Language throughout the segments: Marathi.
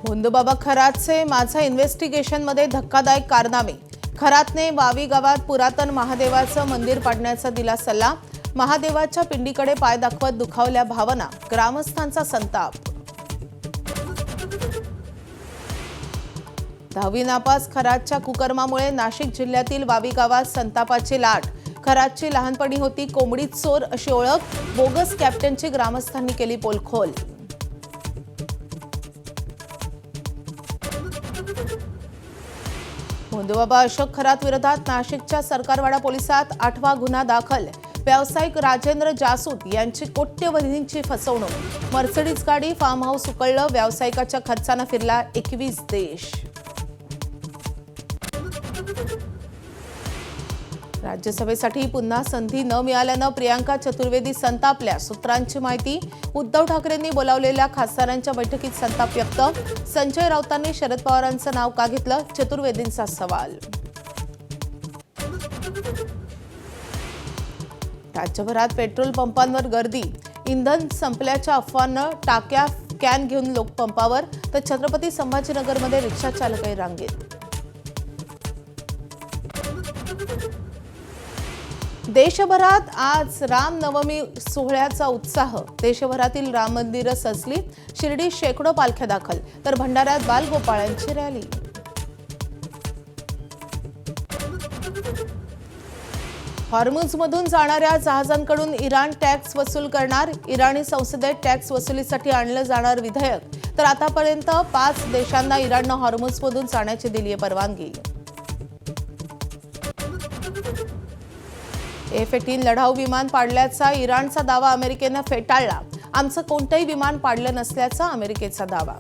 भोंदूबाबा खरातचे माझा इन्व्हेस्टिगेशनमध्ये धक्कादायक कारनामे। खरातने वावी गावात पुरातन महादेवाचं मंदिर पाडण्याचा दिला सल्ला। महादेवाच्या पिंडीकडे पाय दाखवत दुखावल्या भावना, ग्रामस्थांचा संताप। 10वी नापास खरातच्या कुकर्मामुळे नाशिक जिल्ह्यातील वावी गावात संतापाची लाट। खरातची लहानपणी होती कोंबडीत चोर अशी ओळख, बोगस कॅप्टनची ग्रामस्थांनी केली पोलखोल। भोंदूबाबा अशोक खरात विरोधात नाशिकच्या सरकारवाडा पोलिसात 8वा गुन्हा दाखल। व्यावसायिक राजेंद्र जासूद यांची कोट्यवधींची फसवणूक। मर्सिडीज गाडी फार्म हाऊस उकळलं, व्यावसायिकाच्या खर्चाने फिरला 21 देश। राज्यसभेसाठी पुन्हा संधी न मिळाल्यानं प्रियांका चतुर्वेदी संतापल्या। सूत्रांची माहिती, उद्धव ठाकरेंनी बोलावलेल्या खासदारांच्या बैठकीत संताप व्यक्त। संजय राऊतांनी शरद पवारांचं नाव का घेतलं, चतुर्वेदींचा सवाल। राज्यभरात पेट्रोल पंपांवर गर्दी। इंधन संपल्याच्या अफवांना टाक्या कॅन घेऊन लोक पंपावर, तर छत्रपती संभाजीनगरमध्ये रिक्षा चालकही रांगेत। देशभरात आज रामनवमी सोहळ्याचा उत्साह। देशभरातील राम मंदिरं सजली। शिर्डी शेकडो पालख्या दाखल, तर भंडाऱ्यात बालगोपाळांची रॅली। हॉर्मुझमधून जाणाऱ्या जहाजांकडून इराण टॅक्स वसूल करणार। इराणी संसदेत टॅक्स वसुलीसाठी आणलं जाणार विधेयक, तर आतापर्यंत 5 देशांना इराणनं हॉर्मुझमधून जाण्याची दिली परवानगी। F-18 लढाऊ विमान पाडल्याचा इराणचा दावा अमेरिकेनं फेटाळला। आमचं कोणतंही विमान पाडलं नसल्याचा अमेरिकेचा दावा।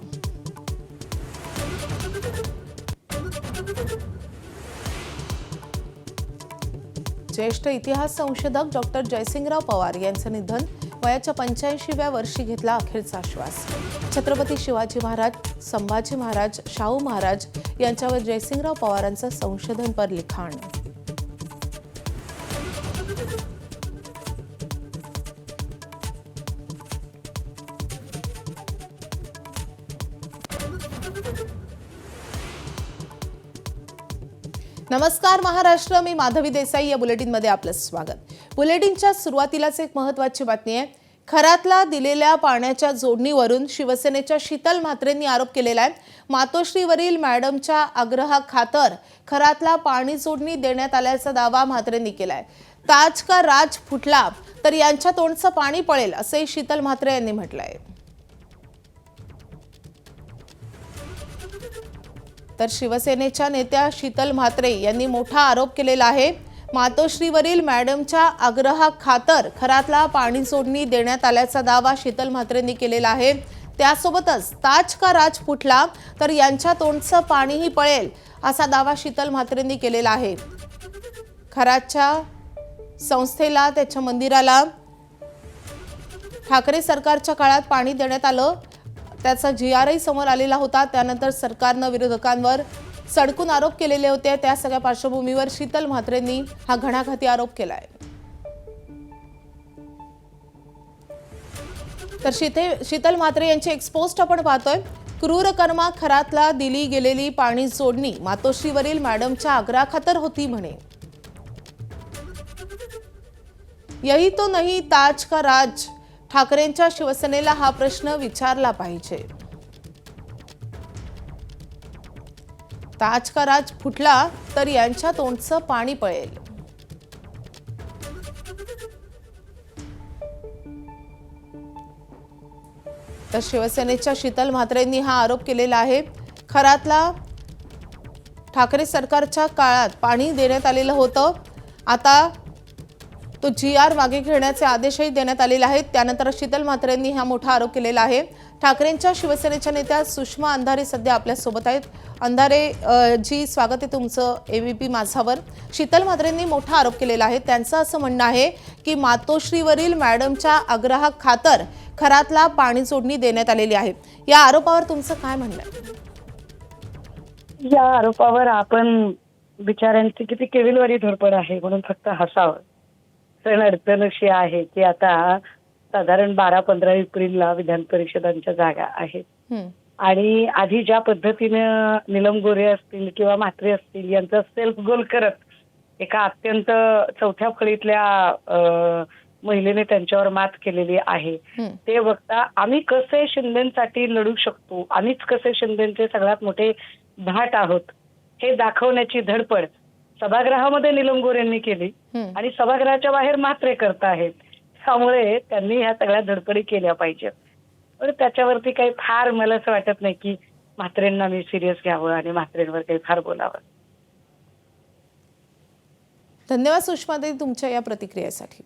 ज्येष्ठ इतिहास संशोधक डॉक्टर जयसिंगराव पवार यांचं निधन। वयाच्या 85व्या वर्षी घेतला अखेरचा श्वास। छत्रपती शिवाजी महाराज, संभाजी महाराज, शाहू महाराज यांच्यावर जयसिंगराव पवारांचं संशोधनपर लिखाण। नमस्कार महाराष्ट्र, मी माधवी देसाई। या बुलेटिनमध्ये आपलं स्वागत। बुलेटिनच्या सुरुवातीलाच एक महत्त्वाची बातमी आहे। खरातला दिलेल्या पाण्याच्या जोडणीवरून शिवसेनेच्या शीतल म्हात्रेंनी आरोप केलेला आहे। मातोश्रीवरील मॅडमच्या आग्रहाखातर खरातला पाणी जोडणी देण्यात आल्याचा दावा म्हात्रेंनी केलाय। ताज का राज फुटला तर यांच्या तोंडचं पाणी पळेल, असे शीतल म्हात्रे यांनी म्हटलंय। तर शिवसेनेच्या नेत्या शीतल म्हात्रे यांनी मोठा आरोप केलेला आहे। मातोश्रीवरील मॅडमच्या आग्रहाखातर खरातला पाणी जोडणी देण्यात आल्याचा दावा शीतल म्हात्रेंनी केलेला आहे। त्यासोबतच ताज का राज फुटला तर यांच्या तोंडचं पाणीही पळेल, असा दावा शीतल म्हात्रेंनी केलेला आहे। खरातच्या संस्थेला, त्याच्या मंदिराला ठाकरे सरकारच्या काळात पाणी देण्यात आलं, त्याचा GRही समोर आलेला होता। त्यानंतर सरकारनं विरोधकांवर सडकून आरोप केलेले होते। त्या सगळ्या पार्श्वभूमीवर शीतल म्हात्रेंनी हा घणाघाती आरोप केलाय। तर शीतल म्हात्रे यांची एक पोस्ट आपण पाहतोय। क्रूर कर्मा खरातला दिली गेलेली पाणी जोडणी मातोश्रीवरील मॅडमच्या आग्रहाखातर होती म्हणे। यही तो नहीं ताज का राज, ठाकरेंच्या शिवसेनेला हा प्रश्न विचारला पाहिजे। ताज का राज फुटला तर यांच्या तोंडचं पाणी पळेल। तर शिवसेनेच्या शीतल म्हात्रेंनी हा आरोप केलेला आहे। खरातला ठाकरे सरकारच्या काळात पाणी देण्यात आलेलं होतं, आता तो GR मागे घेण्याचे आदेशही देण्यात आलेले आहेत। त्यानंतर शीतल म्हात्रेंनी हा मोठा आरोप केलेला आहे। ठाकरेंच्या शिवसेनेच्या नेत्या सुषमा अंधारे सध्या आपल्या सोबत आहेत। अंधारे जी, स्वागत आहे तुमचं ABP माझावर। शीतल म्हात्रेंनी मोठा आरोप केलेला आहे। त्यांचं असं म्हणणं आहे की मातोश्रीवरील मॅडमच्या आग्रहाखातर खरातला पाणी जोडणी देण्यात आलेली आहे। या आरोपावर तुमचं काय म्हणणं आहे? या आरोपावर आपण बिचाऱ्यांची किती केविलवारी धडपड आहे म्हणून फक्त हसावं। पण अडचण अशी आहे की आता साधारण 12-15 एप्रिलला विधान परिषदांच्या जागा आहेत आणि आधी ज्या पद्धतीनं नीलम गोऱ्हे असतील किंवा म्हात्रे असतील यांचा सेल्फ गोल करत एका अत्यंत चौथ्या फळीतल्या महिलेने त्यांच्यावर मात केलेली आहे, ते बघता आम्ही कसे शिंदेसाठी लढू शकतो, आम्हीच कसे शिंदेचे सगळ्यात मोठे भाट आहोत हे दाखवण्याची धडपड सभागृहामध्ये नीलम गोऱ्हेंनी केली आणि सभागृहाच्या बाहेर म्हात्रे करत आहेत. त्यामुळे त्यांनी ह्या सगळ्या धडपडी केल्या पाहिजेत. पण त्याच्यावरती काही फार मला असं वाटत नाही की म्हात्रेंना मी सिरियस घ्यावं आणि म्हात्रेंवर काही फार बोलावं. धन्यवाद सुषमाताई तुमच्या या प्रतिक्रियेसाठी.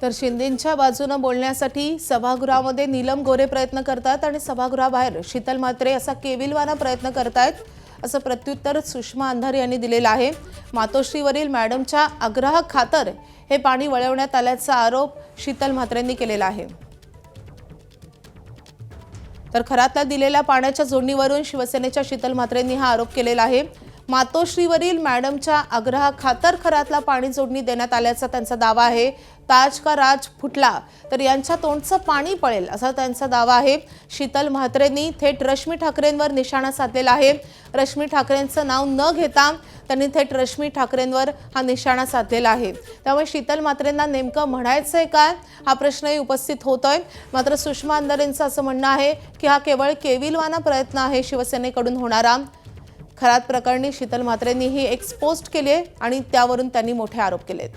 तर शिंदेंच्या बाजूने बोलण्यासाठी सभागृहामध्ये नीलम गोऱ्हे प्रयत्न करतात आणि सभागृहाबाहेर शीतल म्हात्रे असा केविलवाना प्रयत्न करतायत असं प्रत्युत्तर सुषमा अंधारे यांनी दिलेलं आहे. मातोश्रीवरील मॅडमच्या आग्रहाखातर हे पाणी वळवण्यात आल्याचा आरोप शीतल म्हात्रेंनी केलेला आहे. तर खरातला दिलेल्या पाण्याच्या जोडणीवरून शिवसेनेच्या शीतल म्हात्रेंनी हा आरोप केलेला आहे. मातोश्रीवरील मॅडमच्या आग्रहाखातर खरातला पाणी जोडणी देण्यात आल्याचा त्यांचा दावा आहे. ताज का राज फुटला तर यांच्या तोंडचं पाणी पळेल असा त्यांचा दावा आहे. शीतल म्हात्रेंनी थेट रश्मी ठाकरेंवर निशाणा साधलेला आहे. रश्मी ठाकरेंचं नाव न घेता त्यांनी थेट रश्मी ठाकरेंवर हा निशाणा साधलेला आहे. त्यामुळे शीतल म्हात्रेंना नेमकं म्हणायचंय काय हा प्रश्नही उपस्थित होतोय. मात्र सुषमा अंधारेंचं असं म्हणणं आहे की हा केवळ केविलवाना प्रयत्न आहे शिवसेनेकडून होणारा. खरात प्रकरणी शीतल म्हात्रेंनी ही एक पोस्ट केली आहे आणि त्यावरून त्यांनी मोठे आरोप केलेत.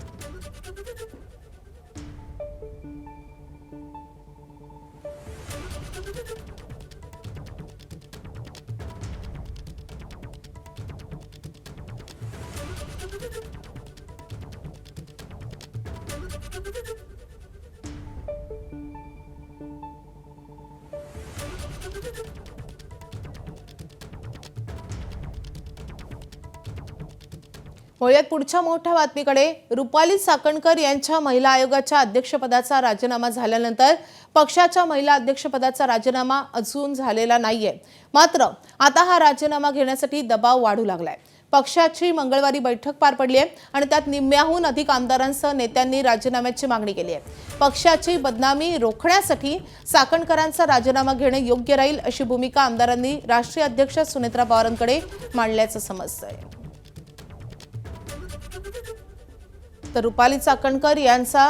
वळूयात पुढच्या मोठ्या बातमीकडे. रुपाली चाकणकर यांच्या महिला आयोगाच्या अध्यक्षपदाचा राजीनामा झाल्यानंतर पक्षाच्या महिला अध्यक्षपदाचा राजीनामा अजून झालेला नाहीये. मात्र आता हा राजीनामा घेण्यासाठी दबाव वाढू लागलाय. पक्षाची मंगळवारी बैठक पार पडली आहे आणि त्यात निम्म्याहून अधिक आमदारांसह नेत्यांनी राजीनाम्याची मागणी केली आहे. पक्षाची बदनामी रोखण्यासाठी चाकणकरांचा राजीनामा घेणे योग्य राहील अशी भूमिका आमदारांनी राष्ट्रीय अध्यक्ष सुनेत्रा पवारांकडे मांडल्याचं समजतंय. तर रुपाली चाकणकर यांचा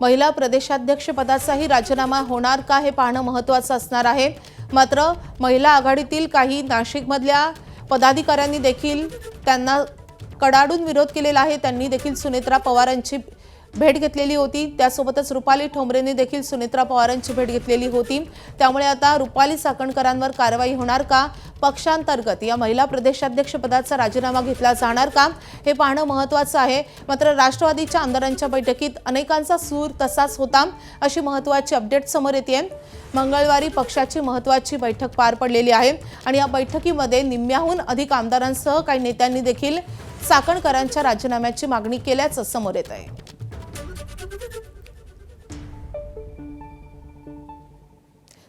महिला प्रदेशाध्यक्ष पदाचाही राजीनामा होणार का हे पाहणं महत्त्वाचं असणार आहे. मात्र महिला आघाडीतील काही नाशिकमधल्या पदाधिकाऱ्यांनी देखील त्यांना कडाडून विरोध केलेला आहे. त्यांनी देखील सुनेत्रा पवारांची भेट घेतलेली होती. त्यासोबतच रुपाली ठोंबरेंनी देखील सुनेत्रा पवारांची भेट घेतलेली होती. त्यामुळे आता रुपाली चाकणकरांवर कारवाई होणार का, पक्षांतर्गत या महिला प्रदेशाध्यक्ष पदाचा राजीनामा घेतला जाणार का हे पाहणं महत्त्वाचं आहे. मात्र राष्ट्रवादीच्या आमदारांच्या बैठकीत अनेकांचा सूर तसाच होता अशी महत्त्वाची अपडेट समोर येते. मंगळवारी पक्षाची महत्त्वाची बैठक पार पडलेली आहे आणि या बैठकीमध्ये निम्म्याहून अधिक आमदारांसह काही नेत्यांनी देखील चाकणकरांच्या राजीनाम्याची मागणी केल्याचं समोर येत आहे.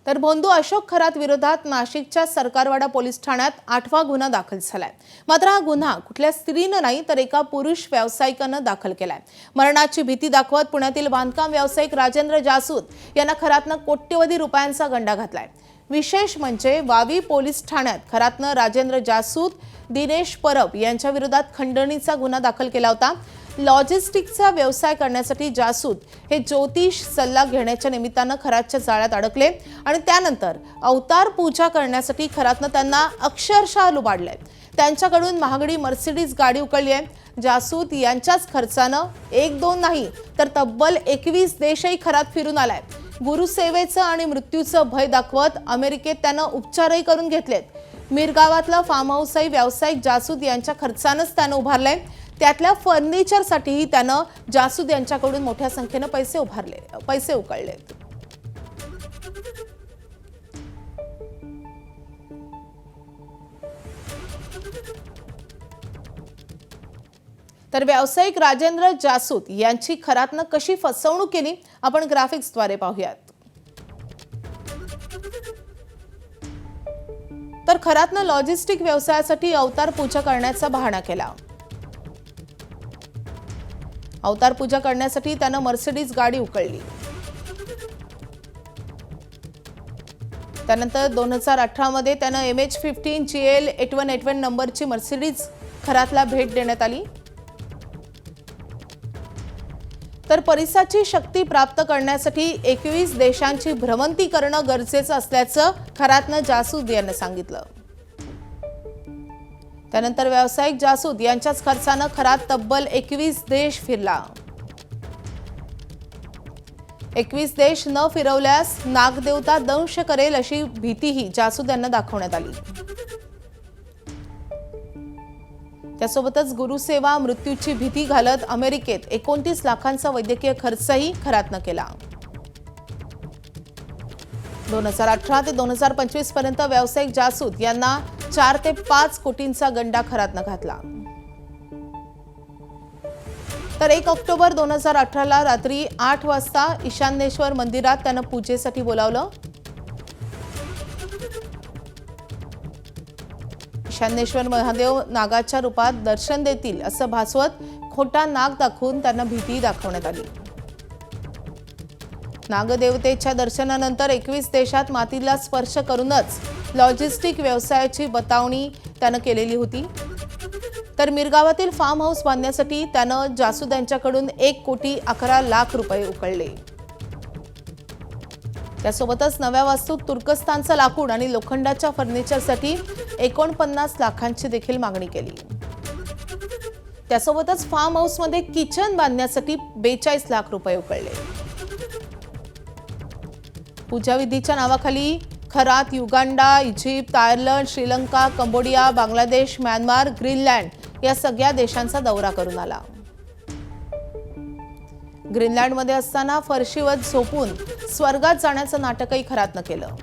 तर भोंदू अशोक खरात विरोधात नाशिकच्या सरकारवाडा पोलीस ठाण्यात 8वा गुन्हा दाखल झालाय. मात्र हा गुन्हा कुठल्या स्त्रीनं नाही तर एका पुरुष व्यावसायिकानं दाखल केलाय. मरणाची भीती दाखवत पुण्यातील बांधकाम व्यावसायिक राजेंद्र जासूद यांना खरातनं कोट्यवधी रुपयांचा गंडा घातलाय. विशेष म्हणजे वावी पोलीस ठाण्यात खरातनं राजेंद्र जासूद, दिनेश परब यांच्या विरोधात खंडणीचा गुन्हा दाखल केला होता. लॉजिस्टिकचा व्यवसाय करण्यासाठी जासूद हे ज्योतिष सल्ला घेण्याच्या निमित्तानं खरातच्या जाळ्यात अडकले आणि त्यानंतर अवतार पूजा करण्यासाठी खरातनं त्यांना अक्षरशः लुबाडले. त्यांच्याकडून महागडी मर्सिडीज गाडी उकळली आहे. जासूद यांच्याच खर्चानं 1-2 नाही तर तब्बल 21 देशही खरात फिरून आलाय. गुरुसेवेचं आणि मृत्यूचं भय दाखवत अमेरिकेत त्यानं उपचारही करून घेतलेत. मिरगावातलं फार्म हाऊसही व्यावसायिक जासूद यांच्या खर्चानंच त्यानं उभारलंय. त्यातल्या फर्निचरसाठीही त्यानं जासूद यांच्याकडून मोठ्या संख्येनं पैसे उकळलेत. तर व्यावसायिक राजेंद्र जासूद यांची खरातनं कशी फसवणूक केली आपण ग्राफिक्सद्वारे पाहूयात. तर खरातनं लॉजिस्टिक व्यवसायासाठी अवतार पूजा करण्याचा बहाणा केला. अवतार पूजा करण्यासाठी त्यानं मर्सिडीज गाडी उकळली। त्यानंतर 2018 मध्ये त्यानं MH15 GL 8181 नंबरची मर्सिडीज खरातला भेट देण्यात आली। तर परिसाची शक्ती प्राप्त करण्यासाठी 21 देशांची भ्रमंती करणं गरजेचं असल्याचं खरातनं जासूद यांना सांगितलं। त्यानंतर व्यावसायिक जासूद यांच्याच खर्चानं खरात तब्बल 21 देश फिरला। 21 देश न फिरवल्यास नागदेवता दंश करेल अशी भीतीही जासूद यांना दाखवण्यात आली। त्यासोबतच गुरुसेवा मृत्यूची भीती घालत अमेरिकेत 29 लाखांचा वैद्यकीय खर्चही खरातनं केला। 2018 ते 2025 पर्यंत व्यावसायिक जासूद यांना 4 ते 5 कोटींचा गंडा खरातनं घातला। तर 1 ऑक्टोबर 2018 ला रात्री 8 वाजता ईशान्येश्वर मंदिरात त्यानं पूजेसाठी बोलावलं। ईशान्येश्वर महादेव नागाच्या रूपात दर्शन देतील असं भासवत खोटा नाग दाखवून त्यांना भीती दाखवण्यात आली। नागदेवतेच्या दर्शनानंतर 21 देशात मातीला स्पर्श करूनच लॉजिस्टिक व्यवसायाची बतावणी त्यानं केलेली होती। तर मिरगावातील फार्म हाऊस बांधण्यासाठी त्यानं जासूद यांच्याकडून 1,11,00,000 रुपये उकळले। त्यासोबतच नव्या वास्तूत तुर्कस्तानचं लाकूड आणि लोखंडाच्या फर्निचरसाठी 49 लाखांची देखील मागणी केली। त्यासोबतच फार्म हाऊसमध्ये किचन बांधण्यासाठी 42 लाख रुपये उकळले। पूजाविधीच्या नावाखाली Kharat Uganda, Egypt, Ireland, Sri Lanka, Cambodia, Bangladesh, Myanmar, Greenland या सगळ्या देशांचा दौरा करून आला। ग्रीनलँडमध्ये असताना फरशीवर झोपून स्वर्गात जाण्याचं नाटकही खरातनं केलं।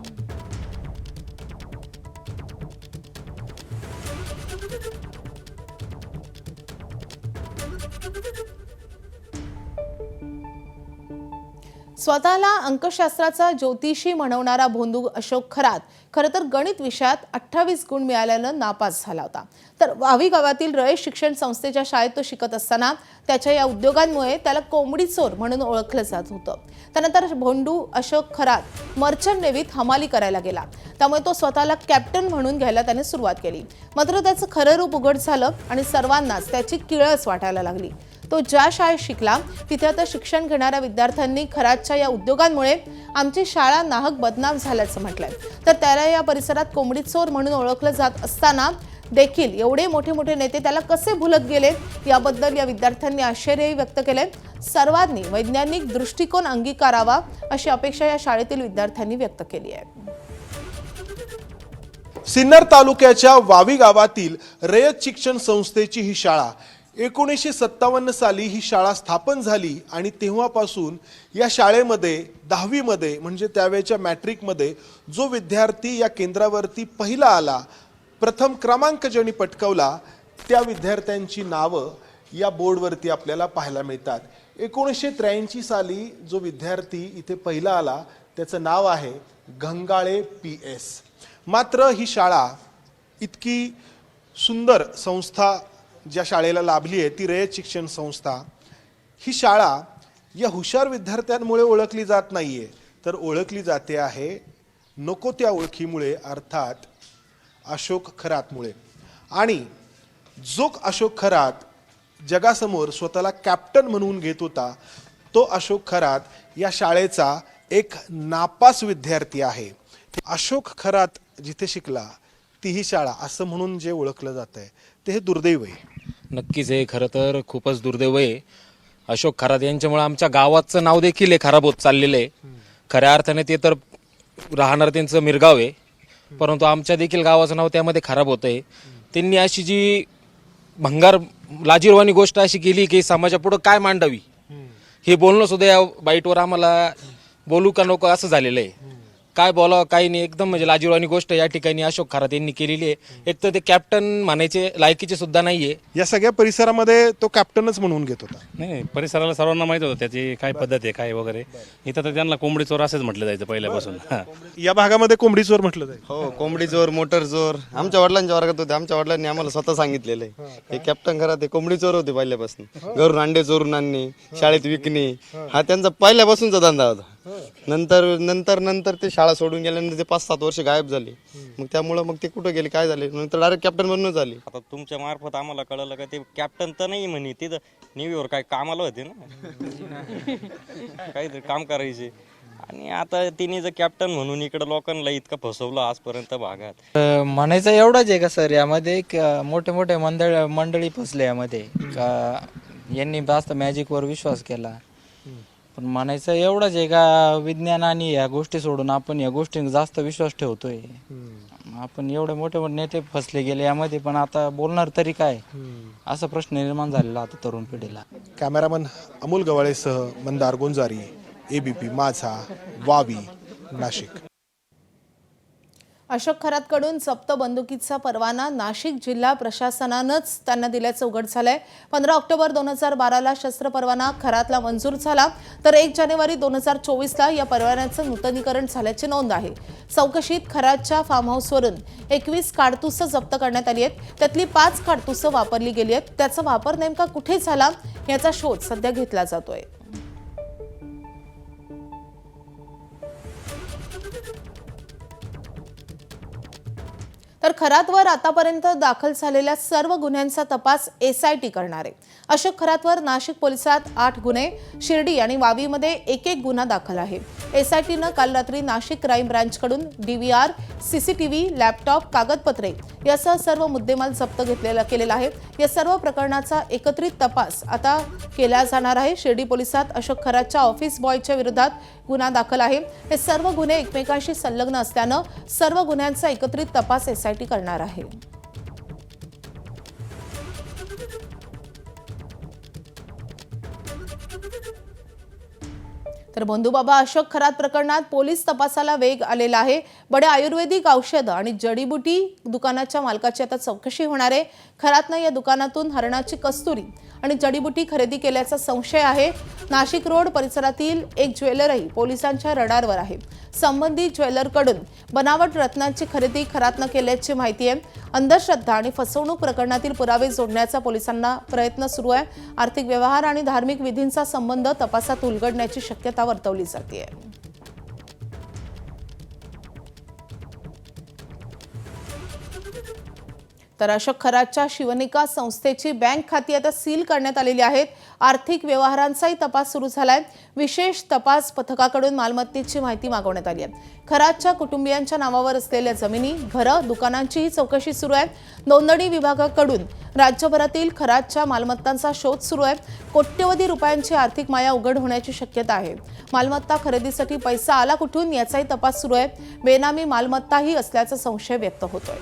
स्वतःला अंकशास्त्राचा ज्योतिषी म्हणवणारा भोंदू अशोक खरात खरं तर गणित विषयात 28 गुण मिळाल्यानं नापास झाला होता। तर वावी गावातील रयत शिक्षण संस्थेच्या शाळेत तो शिकत असताना त्याच्या या उद्योगांमुळे त्याला कोंबडी चोर म्हणून ओळखलं जात होतं। त्यानंतर भोंदू अशोक खरात मर्चंट नेव्हीत हमाली करायला गेला, त्यामुळे तो स्वतःला कॅप्टन म्हणून घ्यायला त्याने सुरुवात केली। मात्र त्याचं खरं रूप उघड झालं आणि सर्वांनाच त्याची किळस वाटायला लागली। तो ज्या शाळेत शिकला तिथे आता शिक्षण घेणाऱ्या विद्यार्थ्यांनी खरातच्या या उद्योगांमुळे आमची शाळा नाहक बदनाम झाल्याचं म्हटलंय। तर त्याला या परिसरात कोंबडी चोर म्हणून ओळखलं जात असताना देखील एवढे मोठे मोठे नेते त्याला कसे भुलत गेले याबद्दल या विद्यार्थ्यांनी आश्चर्यही व्यक्त केले। सर्वांनी वैज्ञानिक दृष्टिकोन अंगीकारावा अशी अपेक्षा या शाळेतील विद्यार्थ्यांनी व्यक्त केली आहे। सिन्नर तालुक्याच्या वावी गावातील रयत शिक्षण संस्थेची ही शाळा 1957 साली ही शाळा स्थापन झाली आणि तेव्हापासून या शाळेमध्ये 10वी मध्ये म्हणजे त्यावेळच्या मॅट्रिकमध्ये जो विद्यार्थी या केंद्रावरती पहिला आला, प्रथम क्रमांक ज्यांनी पटकावला, त्या विद्यार्थ्यांची नावं या बोर्डवरती आपल्याला पाहायला मिळतात। 1983 साली जो विद्यार्थी इथे पहिला आला त्याचं नाव आहे गंगाळे PS। मात्र ही शाळा इतकी सुंदर संस्था ज्या शाळेला लाभली आहे ती रयत शिक्षण संस्था, ही शाळा या हुशार विद्यार्थ्यांमुळे ओळखली जात नाहीये, तर ओळखली जाते आहे नको त्या ओळखीमुळे, अर्थात अशोक खरातमुळे। आणि जो अशोक खरात जगासमोर स्वतःला कॅप्टन म्हणून घेत होता, तो अशोक खरात या शाळेचा एक नापास विद्यार्थी आहे। अशोक खरात जिथे शिकला ती ही शाळा असं म्हणून जे ओळखलं जात आहे ते हे दुर्दैव आहे। नक्कीच हे खरं तर खूपच दुर्दैव आहे। अशोक खरात यांच्यामुळे आमच्या गावाचं नाव देखील खराब होत चाललेलं आहे। खऱ्या अर्थाने ते तर राहणार त्यांचं मिरगाव आहे, परंतु आमच्या देखील गावाचं नाव त्यामध्ये खराब होत आहे। त्यांनी अशी जी भंगार लाजिरवाणी गोष्ट अशी केली की समाजापुढे काय मांडावी हे बोलणं सुद्धा या बाईटवर आम्हाला बोलू का नको असं झालेलं आहे। काय बोलावं काही नाही, एकदम म्हणजे लाजिरवाणी गोष्ट या ठिकाणी अशोक खरात यांनी केलेली आहे. एक तर ते कॅप्टन म्हणायचे लायकीचे सुद्धा नाहीये. या सगळ्या परिसरामध्ये तो कॅप्टनच म्हणून घेत होता. नाही, परिसराला सर्वांना माहित होतं त्याची काय पद्धत आहे काय वगैरे. इथं तर त्यांना कोंबडी चोर असेच म्हटलं जायचं पहिल्यापासून. या भागामध्ये कोंबडी चोर म्हटलं जाईल. हो, कोंबडी चोर, मोटर चोर आमच्या वडिलांच्या वर्गात होते. आमच्या वडिलांनी आम्हाला स्वतः सांगितलेलं आहे हे कॅप्टन खरा ते कोंबडी चोर होते पहिल्यापासून. घरून अंडे चोरून आणणे, शाळेत विकणे, हा त्यांचा पहिल्यापासूनचा धंदा होता. नंतर ते शाळा सोडून गेल्यानंतर ते 5-7 वर्ष गायब झाले. मग त्यामुळे मग ते कुठं गेले काय झाले, नंतर डायरेक्ट कॅप्टन बनून झाले. आता तुमच्या मार्फत आम्हाला कळलं का ते कॅप्टन तर नाही म्हणे, तिथं न्यूयॉर काय कामाला होते ना, काहीतरी काम करायचे. आणि आता तिने जर कॅप्टन म्हणून इकडे लोकांना इतकं फसवलं आजपर्यंत भागात. म्हणायचं एवढंच आहे का सर, यामध्ये मोठे मोठे मंडळी फसले यामध्ये का यांनी जास्त मॅजिकवर विश्वास केला. पण म्हणायचं एवढंच आहे का विज्ञान आणि या गोष्टी सोडून आपण या गोष्टी जास्त विश्वास ठेवतोय. आपण एवढे मोठे मोठे नेते फसले गेले यामध्ये, पण आता बोलणार तरी काय, असा प्रश्न निर्माण झालेला आता तरुण पिढीला. कॅमेरामन अमोल गवाळेसह मंदार गोंजारी, ABP माझा, वावी, नाशिक. अशोक खरातकडून जप्त बंदुकीचा परवाना नाशिक जिल्हा प्रशासनानंच त्यांना दिल्याचं उघड झालंय. 15 ऑक्टोबर 2012ला शस्त्र परवाना खरातला मंजूर झाला, तर 1 जानेवारी 2024ला या परवान्याचं नूतनीकरण झाल्याची नोंद आहे. चौकशीत खरातच्या फार्म हाऊसवरून 21 काडतुसं जप्त करण्यात आली आहेत. त्यातली 5 काडतुसं वापरली गेली आहेत. त्याचा वापर नेमका कुठे झाला याचा शोध सध्या घेतला जातोय. तर खरातवर आतापर्यंत दाखल झालेल्या सर्व गुन्ह्यांचा तपास SIT करणार आहे. अशोक खरातवर नाशिक पोलिसात 8 गुन्हे, शिर्डी आणि वावीमध्ये एक गुन्हा दाखल आहे. SITनं काल रात्री नाशिक क्राईम ब्रांचकडून DVR, CCTV, लॅपटॉप, कागदपत्रे यासह सर्व मुद्देमाल जप्त केलेला आहे. या सर्व प्रकरणाचा एकत्रित तपास आता केला जाणार आहे. शिर्डी पोलिसात अशोक खरातच्या ऑफिस बॉयच्या विरोधात गुन्हा दाखल आहे. हे सर्व गुन्हे एकमेकांशी संलग्न असल्यानं सर्व गुन्ह्यांचा एकत्रित तपास SIT करणार आहे. तर बंधुबाबा अशोक खरात प्रकरणात पोलीस तपासाला वेग आलेला आहे. बड्या आयुर्वेदिक औषधं आणि जडीबुटी दुकानाच्या मालकाची आता चौकशी होणार आहे. खरातनं या दुकानातून हरणाची कस्तुरी आणि जडीबुटी खरेदी केल्याचा संशय आहे. नाशिक रोड परिसरातील एक ज्वेलरही पोलिसांच्या रडारवर आहे. संबंधित ज्वेलरकडून बनावट रत्नांची खरेदी खरातनं केल्याची माहिती आहे. अंधश्रद्धा आणि फसवणूक प्रकरणातील पुरावे जोडण्याचा पोलिसांना प्रयत्न सुरू आहे. आर्थिक व्यवहार आणि धार्मिक विधींचा संबंध तपासात उलगडण्याची शक्यता वर्तवली जाते. तर अशोक खरातच्या शिवनिका संस्थेची बँक खाती आता सील करण्यात आलेली आहेत. आर्थिक व्यवहारांचाही तपास सुरू झालाय. विशेष तपास पथकाकडून मालमत्तेची माहिती मागवण्यात आली आहे. खरातच्या कुटुंबियांच्या नावावर असलेल्या जमिनी, घरं, दुकानांचीही चौकशी सुरू आहे. नोंदणी विभागाकडून राज्यभरातील खरातच्या मालमत्तांचा शोध सुरू आहे. कोट्यवधी रुपयांची आर्थिक माया उघड होण्याची शक्यता आहे. मालमत्ता खरेदीसाठी पैसा आला कुठून याचाही तपास सुरू आहे. बेनामी मालमत्ताही असल्याचा संशय व्यक्त होतोय.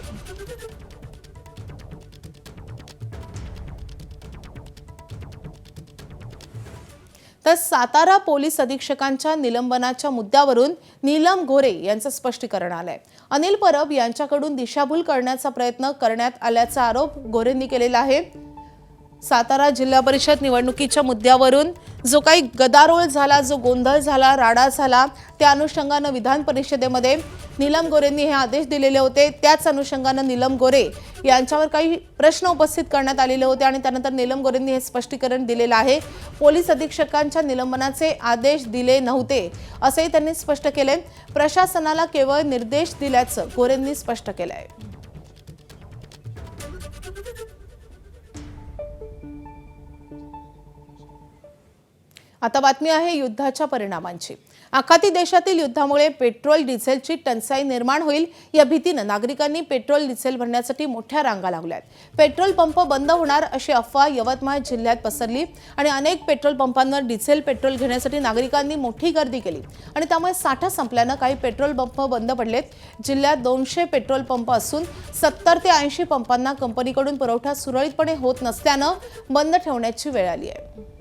तर सातारा पोलीस अधीक्षकांच्या निलंबनाच्या मुद्द्यावरून नीलम गोरे यांचं स्पष्टीकरण आलंय. अनिल परब यांच्याकडून दिशाभूल करण्याचा प्रयत्न करण्यात आल्याचा आरोप गोरेंनी केलेला आहे. सातारा जिल्हा परिषद निवडणुकीच्या मुद्द्यावरून जो काही गदारोळ झाला, जो गोंधळ झाला, राडा झाला, त्या अनुषंगानं विधान परिषदेमध्ये नीलम गोरेंनी हे आदेश दिलेले होते. त्याच अनुषंगानं नीलम गोरे यांच्यावर काही प्रश्न उपस्थित करण्यात आलेले होते आणि त्यानंतर नीलम गोरेंनी हे स्पष्टीकरण दिलेलं आहे. पोलीस अधीक्षकांच्या निलंबनाचे आदेश दिले नव्हते असंही त्यांनी स्पष्ट केलंय. प्रशासनाला केवळ निर्देश दिल्याचं गोरेंनी स्पष्ट केलंय. आता बातमी आहे युद्धाच्या परिणामांची. आखाती देशातील युद्धामुळे पेट्रोल डिझेलची टंचाई निर्माण होईल या भीतीनं नागरिकांनी पेट्रोल डिझेल भरण्यासाठी मोठ्या रांगा लावल्यात. पेट्रोल पंप बंद होणार अशी अफवा यवतमाळ जिल्ह्यात पसरली आणि अनेक पेट्रोल पंपांवर डिझेल पेट्रोल घेण्यासाठी नागरिकांनी मोठी गर्दी केली आणि त्यामुळे साठा संपल्यानं काही पेट्रोल पंप बंद पडलेत. जिल्ह्यात 200 पेट्रोल पंप असून 70 ते 80 पंपांना कंपनीकडून पुरवठा सुरळीतपणे होत नसल्यानं बंद ठेवण्याची वेळ आली आहे.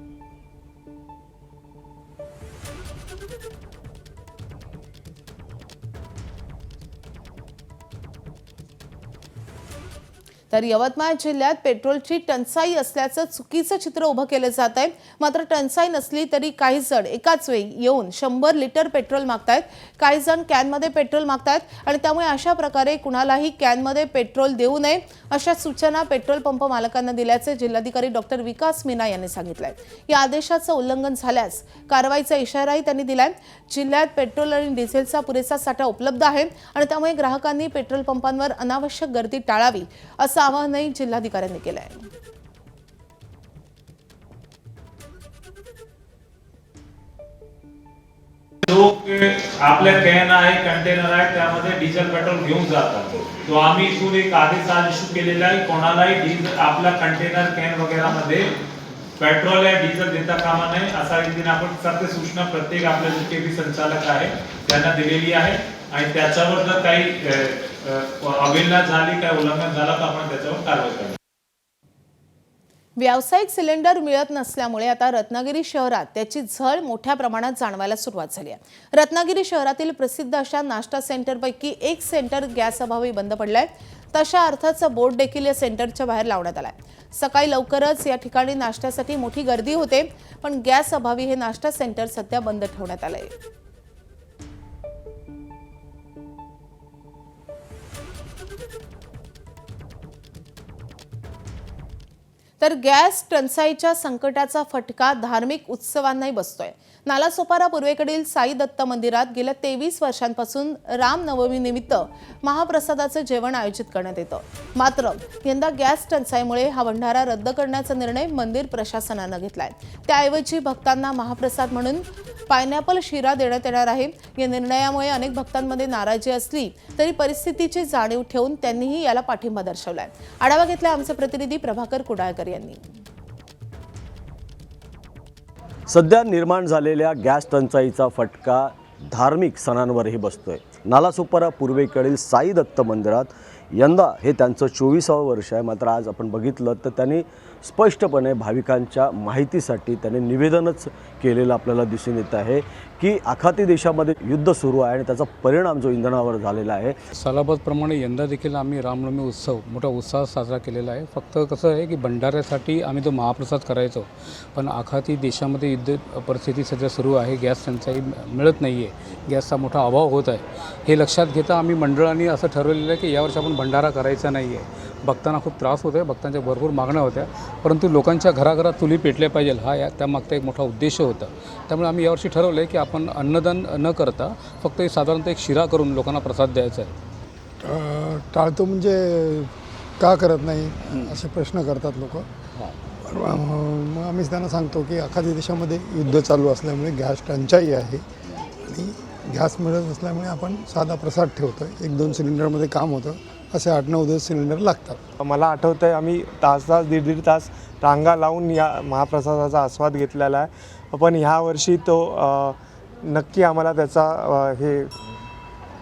तर यवतमाळ जिल्ह्यात पेट्रोलची टंचाई असल्याचं चुकीचं चित्र उभं केलं जात आहे। मात्र टंचाई नसली तरी काही जण एकाच वेळी येऊन 100 लिटर पेट्रोल मागतायत, काही जण कॅनमध्ये पेट्रोल मागतायत आणि त्यामुळे अशा प्रकारे कुणालाही कॅनमध्ये पेट्रोल देऊ नये अशा सूचना पेट्रोल पंप मालकांना दिल्याचे जिल्हाधिकारी डॉक्टर विकास मीना यांनी सांगितलंय। या आदेशाचं उल्लंघन झाल्यास कारवाईचा इशाराही त्यांनी दिलाय। जिल्ह्यात पेट्रोल आणि डिझेलचा पुरेसा साठा उपलब्ध आहे आणि त्यामुळे ग्राहकांनी पेट्रोल पंपांवर अनावश्यक गर्दी टाळावी असं आवाहनही जिल्हाधिकाऱ्यांनी केलं आहे। लोक आपल्या कॅन आहे, कंटेनर आहे, त्यामध्ये डिझेल पेट्रोल घेऊन जातात। तो आम्ही इथून एक आदेश आज इश्यू केलेला आहे, कोणालाही डिझेल आपला कंटेनर कॅन वगैरे मध्ये पेट्रोल या डिझेल देता कामा नये असा रीतीने आपण सत्य सूचना प्रत्येक आपल्या जे केबी संचालक आहे त्यांना दिलेली आहे आणि त्याच्यावर जर काही अवहेलना झाली, काही उल्लंघन झालं तर आपण त्याच्यावर कारवाई करू। व्यावसायिक सिलेंडर मिळत नसल्यामुळे आता रत्नागिरी शहरात त्याची झळ मोठ्या प्रमाणात जाणवायला सुरुवात झाली आहे। रत्नागिरी शहरातील प्रसिद्ध अशा नाश्ता सेंटरपैकी एक सेंटर गॅस अभावी बंद पडलाय। तशा अर्थाचा बोर्ड देखील या सेंटरच्या बाहेर लावण्यात आलाय। सकाळी लवकरच या ठिकाणी नाश्त्यासाठी मोठी गर्दी होते, पण गॅस अभावी हे नाश्ता सेंटर सध्या बंद ठेवण्यात आलंय। तर गॅस टंचाईच्या संकटाचा फटका धार्मिक उत्सवांनाही बसतोय। नालासोपारा पूर्वेकडील साई दत्त मंदिरात गेल्या 23 वर्षांपासून रामनवमी निमित्त महाप्रसादाचे जेवण आयोजित करण्यात येतं। मात्र यंदा गॅस टंचाईमुळे हा भंडारा रद्द करण्याचा निर्णय मंदिर प्रशासनाने घेतलाय। त्याऐवजी भक्तांना महाप्रसाद म्हणून पायनॅपल शिरा देण्यात येणार आहे। या निर्णयामुळे अनेक भक्तांमध्ये नाराजी असली तरी परिस्थितीची जाणीव ठेवून त्यांनीही याला पाठिंबा दर्शवलाय। आढावा घेतला आमचे प्रतिनिधी प्रभाकर कुडाळकर यांनी। सध्या निर्माण झालेल्या गॅस टंचाईचा फटका धार्मिक सणांवरही बसतोय। नालासोपारा पूर्वेकडील साई दत्त मंदिरात यंदा हे त्यांचं 24वे वर्ष आहे। मात्र आज आपण बघितलं तर त्यांनी स्पष्टपणे भाविकांच्या माहितीसाठी त्यांनी निवेदनच केलेलं आपल्याला दिसून येत आहे की आखाती देशामध्ये युद्ध सुरू आहे आणि त्याचा परिणाम जो इंधनावर झालेला आहे। सालाबादप्रमाणे यंदा देखील आम्ही रामनवमी उत्सव मोठा उत्साहात साजरा केलेला आहे। फक्त कसं आहे की भंडाऱ्यासाठी आम्ही तो महाप्रसाद करायचो, पण आखाती देशामध्ये युद्ध परिस्थिती सध्या सुरू आहे, गॅस टंचाई मिळत नाही आहे, गॅसचा मोठा अभाव होत आहे। हे लक्षात घेता आम्ही मंडळांनी असं ठरवलेलं आहे की यावर्षी आपण भंडारा करायचा नाही आहे। भक्तांना खूप त्रास होतो आहे, भक्तांच्या भरपूर मागण्या होत्या, परंतु लोकांच्या घराघरात चुली पेटल्या पाहिजे हा त्यामागचा एक मोठा उद्देश होता। त्यामुळे आम्ही यावर्षी ठरवलं आहे की आपण अन्नदान न करता फक्त साधारणतः एक शिरा करून लोकांना प्रसाद द्यायचा आहे। टाळतो म्हणजे का करत नाही असे प्रश्न करतात लोक। मग आम्ही त्यांना सांगतो की आखाती देशामध्ये युद्ध चालू असल्यामुळे गॅस टंचाई आहे आणि गॅस मिळत नसल्यामुळे आपण साधा प्रसाद ठेवतो। 1-2 सिलेंडरमध्ये काम होतं, असे 8-9 सिलेंडर लागतात। मला आठवतं आहे आम्ही तास-तास 1.5 तास रांगा लावून या महाप्रसादाचा आस्वाद घेतलेला आहे, पण ह्या वर्षी तो नक्की आम्हाला त्याचा हे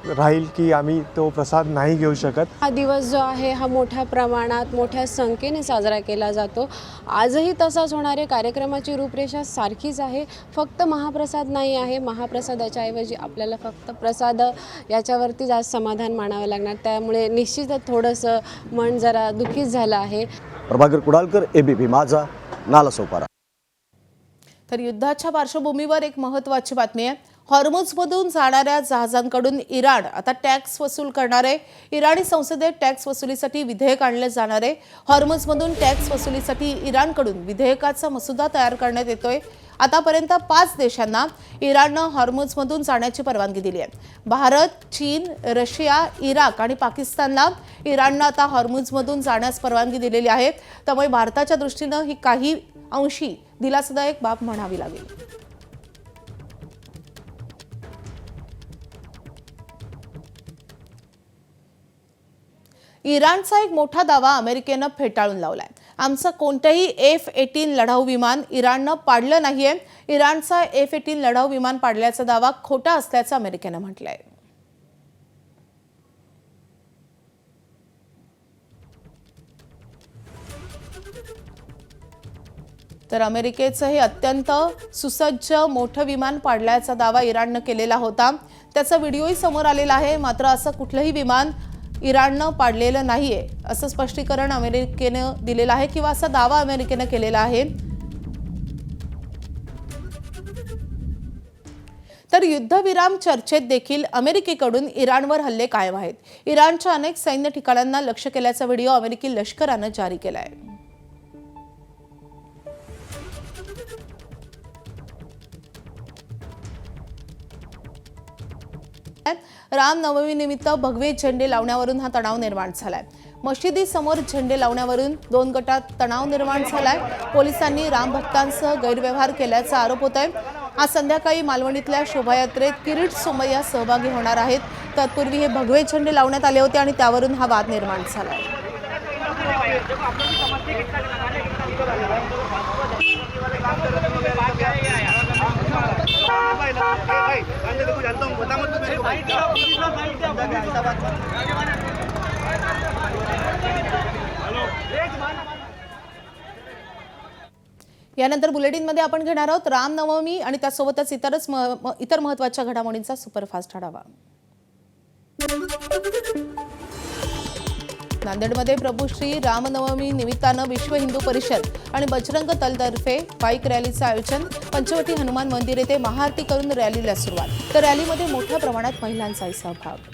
राहील की आम्ही तो प्रसाद नाही घेऊ शकत। हा दिवस जो आहे हा मोठ्या प्रमाणात मोठ्या संख्येने साजरा केला जातो। आजही तसाच होणार आहे। कार्यक्रमाची रूपरेषा सारखीच आहे, फक्त महाप्रसाद नाही आहे। महाप्रसादाच्या ऐवजी आपल्याला फक्त प्रसाद याच्यावरतीच आज समाधान मानावं लागणार, त्यामुळे निश्चितच थोडंसं मन जरा दुःखीच झालं आहे। प्रभाकर कुडाळकर, एबीपी माझा, नालासोपारा। तर युद्धाच्या पार्श्वभूमीवर एक महत्त्वाची बातमी आहे। हॉर्मुझमधून जाणाऱ्या जहाजांकडून इराण आता टॅक्स वसूल करणार आहे। इराणी संसदेत टॅक्स वसुलीसाठी विधेयक आणले जाणार आहे। हॉर्मुझमधून टॅक्स वसुलीसाठी इराणकडून विधेयकाचा मसुदा तयार करण्यात येतोय। आतापर्यंत 5 देशांना इराणनं हॉर्मुझमधून जाण्याची परवानगी दिली आहे। भारत, चीन, रशिया, इराक आणि पाकिस्तानला इराणनं आता हॉर्मुझमधून जाण्यास परवानगी दिलेली आहे। त्यामुळे भारताच्या दृष्टीनं ही काही अंशी दिलासादायक बाब म्हणावी लागेल। इराणचा एक मोठा दावा अमेरिकेनं फेटाळून लावलाय। आमचं कोणतंही F-18 लढाऊ विमान इराणनं पाडलं नाहीये। इराणचा F-18 लढाऊ विमान पाडल्याचा दावा खोटा असल्याचं अमेरिकेनं म्हटलंय। तर अमेरिकेचं हे अत्यंत सुसज्ज मोठं विमान पाडल्याचा दावा इराणनं केलेला होता। त्याचा व्हिडिओही समोर आलेला आहे। मात्र असं कुठलंही विमान इराणनं पाडलेलं नाहीये असं स्पष्टीकरण अमेरिकेनं दिलेलं आहे किंवा असा दावा अमेरिकेनं केलेला आहे। तर युद्धविराम चर्चेत देखील अमेरिकेकडून इराणवर हल्ले कायम आहेत। इराणच्या अनेक सैन्य ठिकाणांना लक्ष्य केल्याचा व्हिडिओ अमेरिकी लष्करानं जारी केलाय। रामनवमी निमित्त भगवे झेंडे लावण्यावरून हा तणाव निर्माण झालाय। मशिदीसमोर झेंडे लावण्यावरून 2 गटात तणाव निर्माण झालाय। पोलिसांनी रामभक्तांसह गैरव्यवहार केल्याचा आरोप होतोय। आज संध्याकाळी मालवणीतल्या शोभायात्रेत किरीट सोमय्या सहभागी होणार आहेत। तत्पूर्वी हे भगवे झेंडे लावण्यात आले होते आणि त्यावरून हा वाद निर्माण झालाय। यानंतर बुलेटिनमध्ये आपण घेणार आहोत रामनवमी आणि त्यासोबतच इतर महत्त्वाच्या घडामोडींचा सुपरफास्ट आढावा। नांदेडमध्ये प्रभू श्री रामनवमी निमित्तानं विश्व हिंदू परिषद आणि बजरंग दलतर्फे बाईक रॅलीचं आयोजन। पंचवटी हनुमान मंदिर येथे महाआरती करून रॅलीला सुरुवात। तर रॅलीमध्ये मोठ्या प्रमाणात महिलांचाही सहभाग।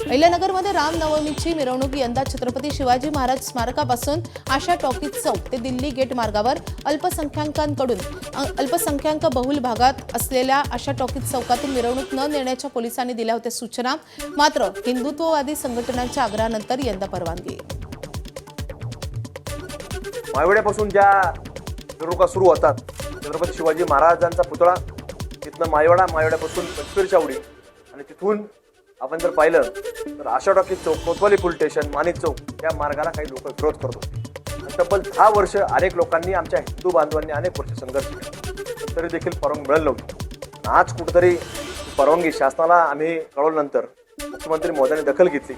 अहिल्यानगरमध्ये रामनवमीची मिरवणूक यंदा छत्रपती शिवाजी महाराज स्मारकापासून आशा टॉकीज चौक ते दिल्ली गेट मार्गावर अल्पसंख्याक बहुल भागात असलेल्या आशा टॉकीज चौकातून मिरवणूक न नेण्याच्या पोलिसांनी दिल्या होत्या सूचना। मात्र हिंदुत्ववादी संघटनांच्या आग्रहानंतर यंदा परवानगी। मायवड्यापासून ज्या मिरवणुका सुरू होतात, छत्रपती शिवाजी महाराजांचा पुतळा तिथनं मायवड्यापासून पंचवीर चावडी आणि तिथून आपण जर पाहिलं तर आशा टॉकीज चौक, कोतवाली पोलीस स्टेशन, माणिक चौक या मार्गाला काही लोक विरोध करत होते। तब्बल 10 वर्ष अनेक लोकांनी, आमच्या हिंदू बांधवांनी अनेक वर्ष संघर्ष केला, तरी देखील परवानगी मिळाली नव्हती। आज कुठेतरी परवानगी शासनाला आम्ही कळवल्यानंतर मुख्यमंत्री महोदयांनी दखल घेतली,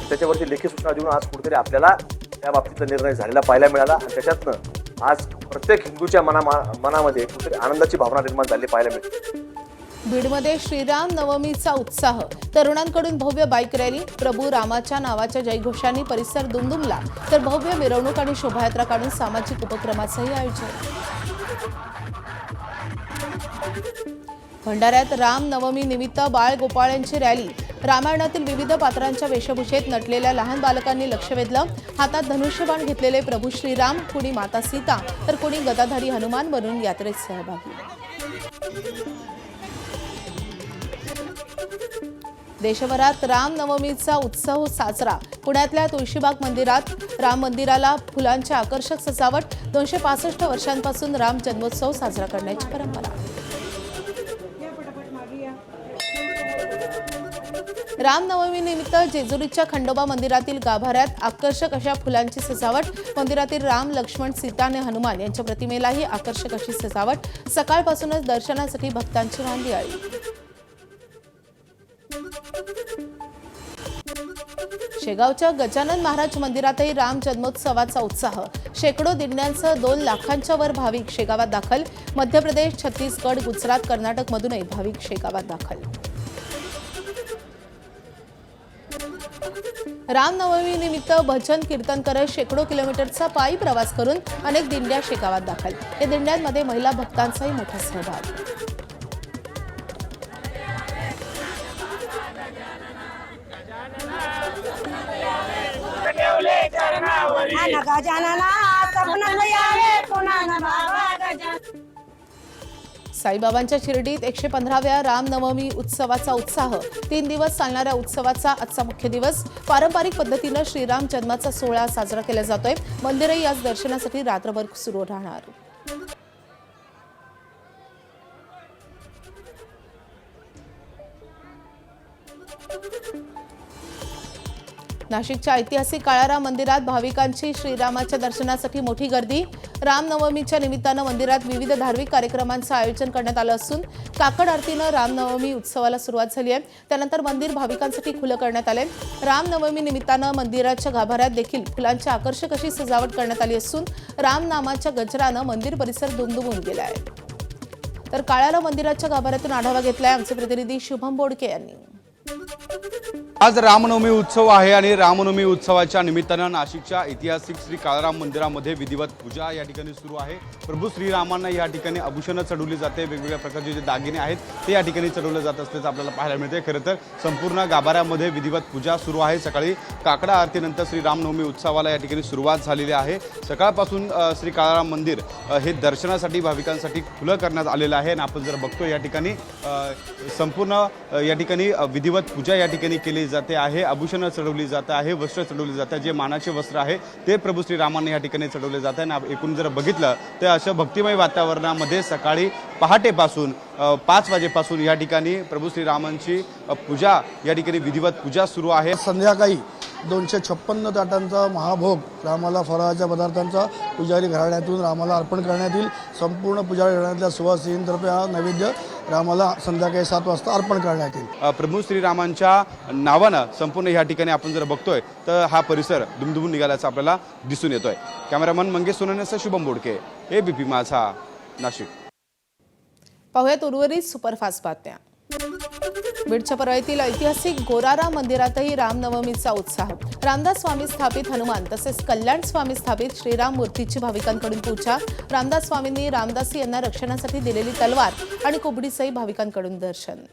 त्याच्यावरती लेखी सूचना देऊन आज कुठेतरी आपल्याला त्या बाबतीतला निर्णय झालेला पाहायला मिळाला आणि त्याच्यातनं आज प्रत्येक हिंदूच्या मनामध्ये कुठेतरी आनंदाची भावना निर्माण झाली पाहायला मिळते। बीडमध्ये श्रीराम नवमीचा उत्साह, तरुणांकडून भव्य बाईक रॅली, प्रभू रामाच्या नावाच्या जयघोषांनी परिसर दुमदुमला, तर भव्य मिरवणूक आणि शोभायात्रा काढून सामाजिक उपक्रमाचंही आयोजन। भंडाऱ्यात राम नवमी निमित्त बाळ गोपाळांची रॅली, रामायणातील विविध पात्रांच्या वेशभूषेत नटलेल्या लहान बालकांनी लक्ष वेधलं। हातात धनुष्यबाण घेतलेले प्रभू श्रीराम, कुणी माता सीता तर कुणी गदाधारी हनुमान बनून यात्रेत सहभागी। देशभरात रामनवमीचा उत्सव साजरा। पुण्यातल्या तुळशीबाग मंदिरात राम मंदिराला फुलांच्या आकर्षक सजावट। 265 वर्षांपासून राम जन्मोत्सव साजरा करण्याची परंपरा। रामनवमी निमित्त जेजुरीच्या खंडोबा मंदिरातील गाभाऱ्यात आकर्षक अशा फुलांची सजावट। मंदिरातील राम, लक्ष्मण, सीता आणि हनुमान यांच्या प्रतिमेलाही आकर्षक अशी सजावट। सकाळपासूनच दर्शनासाठी भक्तांची रांगी आली। शेगावच्या गजानन महाराज मंदिरातही राम जन्मोत्सवाचा उत्साह। शेकडो दिंड्यांसह 2 लाखांच्या वर भाविक शेगावात दाखल। मध्य प्रदेश, छत्तीसगड, गुजरात, कर्नाटकमधूनही भाविक शेगावात दाखल। रामनवमी निमित्त भजन कीर्तन करत शेकडो किलोमीटरचा पायी प्रवास करून अनेक दिंड्या शेगावात दाखल। या दिंड्यांमध्ये महिला भक्तांचाही मोठा सहभाग। साईबाबांच्या शिर्डीत 115व्या रामनवमी उत्सवाचा उत्साह। 3 दिवस चालणाऱ्या उत्सवाचा आजचा मुख्य दिवस। पारंपरिक पद्धतीनं श्रीराम जन्माचा सोहळा साजरा केला जातोय। मंदिरही आज दर्शनासाठी रात्रभर सुरू राहणार। नाशिकच्या ऐतिहासिक काळाराम मंदिरात भाविकांची श्रीरामाच्या दर्शनासाठी मोठी गर्दी। रामनवमीच्या निमित्तानं मंदिरात विविध धार्मिक कार्यक्रमांचं आयोजन करण्यात आलं असून काकड आरतीनं रामनवमी उत्सवाला सुरुवात झाली आहे। त्यानंतर मंदिर भाविकांसाठी खुलं करण्यात आले। रामनवमी निमित्तानं मंदिराच्या गाभाऱ्यात देखील फुलांची आकर्षक अशी सजावट करण्यात आली असून राम नामाच्या गजरानं मंदिर परिसर दुमदुमून गेला आहे। तर काळाराम मंदिराच्या गाभाऱ्यातून आढावा घेतलाय आमचे प्रतिनिधी शुभम बोडके यांनी। आज रामनवमी उत्सव आहे आणि रामनवमी उत्सवाच्या निमित्तानं नाशिकच्या ऐतिहासिक श्री काळाराम मंदिरामध्ये विधिवत पूजा या ठिकाणी सुरू आहे। प्रभू श्रीरामांना या ठिकाणी आभूषणं चढवली जाते, वेगवेगळ्या प्रकारचे जे दागिने आहेत ते या ठिकाणी चढवले जात असल्याचं आपल्याला पाहायला मिळते। खरं तर संपूर्ण गाभाऱ्यामध्ये विधिवत पूजा सुरू आहे। सकाळी काकडा आरतीनंतर श्री रामनवमी उत्सवाला या ठिकाणी सुरुवात झालेली आहे। सकाळपासून श्री काळाराम मंदिर हे दर्शनासाठी भाविकांसाठी खुलं करण्यात आलेलं आहे आणि आपण जर बघतो या ठिकाणी संपूर्ण या ठिकाणी विधिवत पूजा या ठिकाणी केली जाते आहे। आभूषणं चढवली जात आहे, वस्त्र चढवली जातात, जे मानाचे वस्त्र आहे ते प्रभू श्रीरामांना या ठिकाणी चढवले जात आहे। आणि एकूण जर बघितलं तर अशा भक्तिमय वातावरणामध्ये सकाळी पहाटेपासून 5 वाजेपासून या ठिकाणी प्रभू श्रीरामांची पूजा या ठिकाणी विधिवत पूजा सुरू आहे। संध्याकाळी 256 ताटांचा महाभोग रामाला फराळाच्या पदार्थांचा पुजारी घराण्यातून रामाला अर्पण करण्यात येईल। संपूर्ण पुजारी घराण्यातल्या सुवासिनींतर्फे हा नैवेद्य रामाला संध्याकाळी 7 वाजता अर्पण करण्यात येईल। प्रभू श्रीरामांच्या नावानं संपूर्ण या ठिकाणी आपण जर बघतोय तर हा परिसर दुमदुमून निघाल्याचा आपल्याला दिसून येतोय। कॅमेरामन मंगेश सोनवणेसह शुभम बोडके, एबीपी माझा, नाशिक। पाहुयात उर्वरित सुपरफास्ट बातम्या। बीडच्या परळीतील ऐतिहासिक गोरारा मंदिरातही रामनवमीचा उत्साह। रामदास स्वामी स्थापित हनुमान तसेच कल्याण स्वामी स्थापित श्रीराम मूर्तीची भाविकांकडून पूजा। रामदास स्वामींनी रामदासी यांना रक्षणासाठी दिलेली तलवार आणि कोबडीसही भाविकांकडून दर्शन।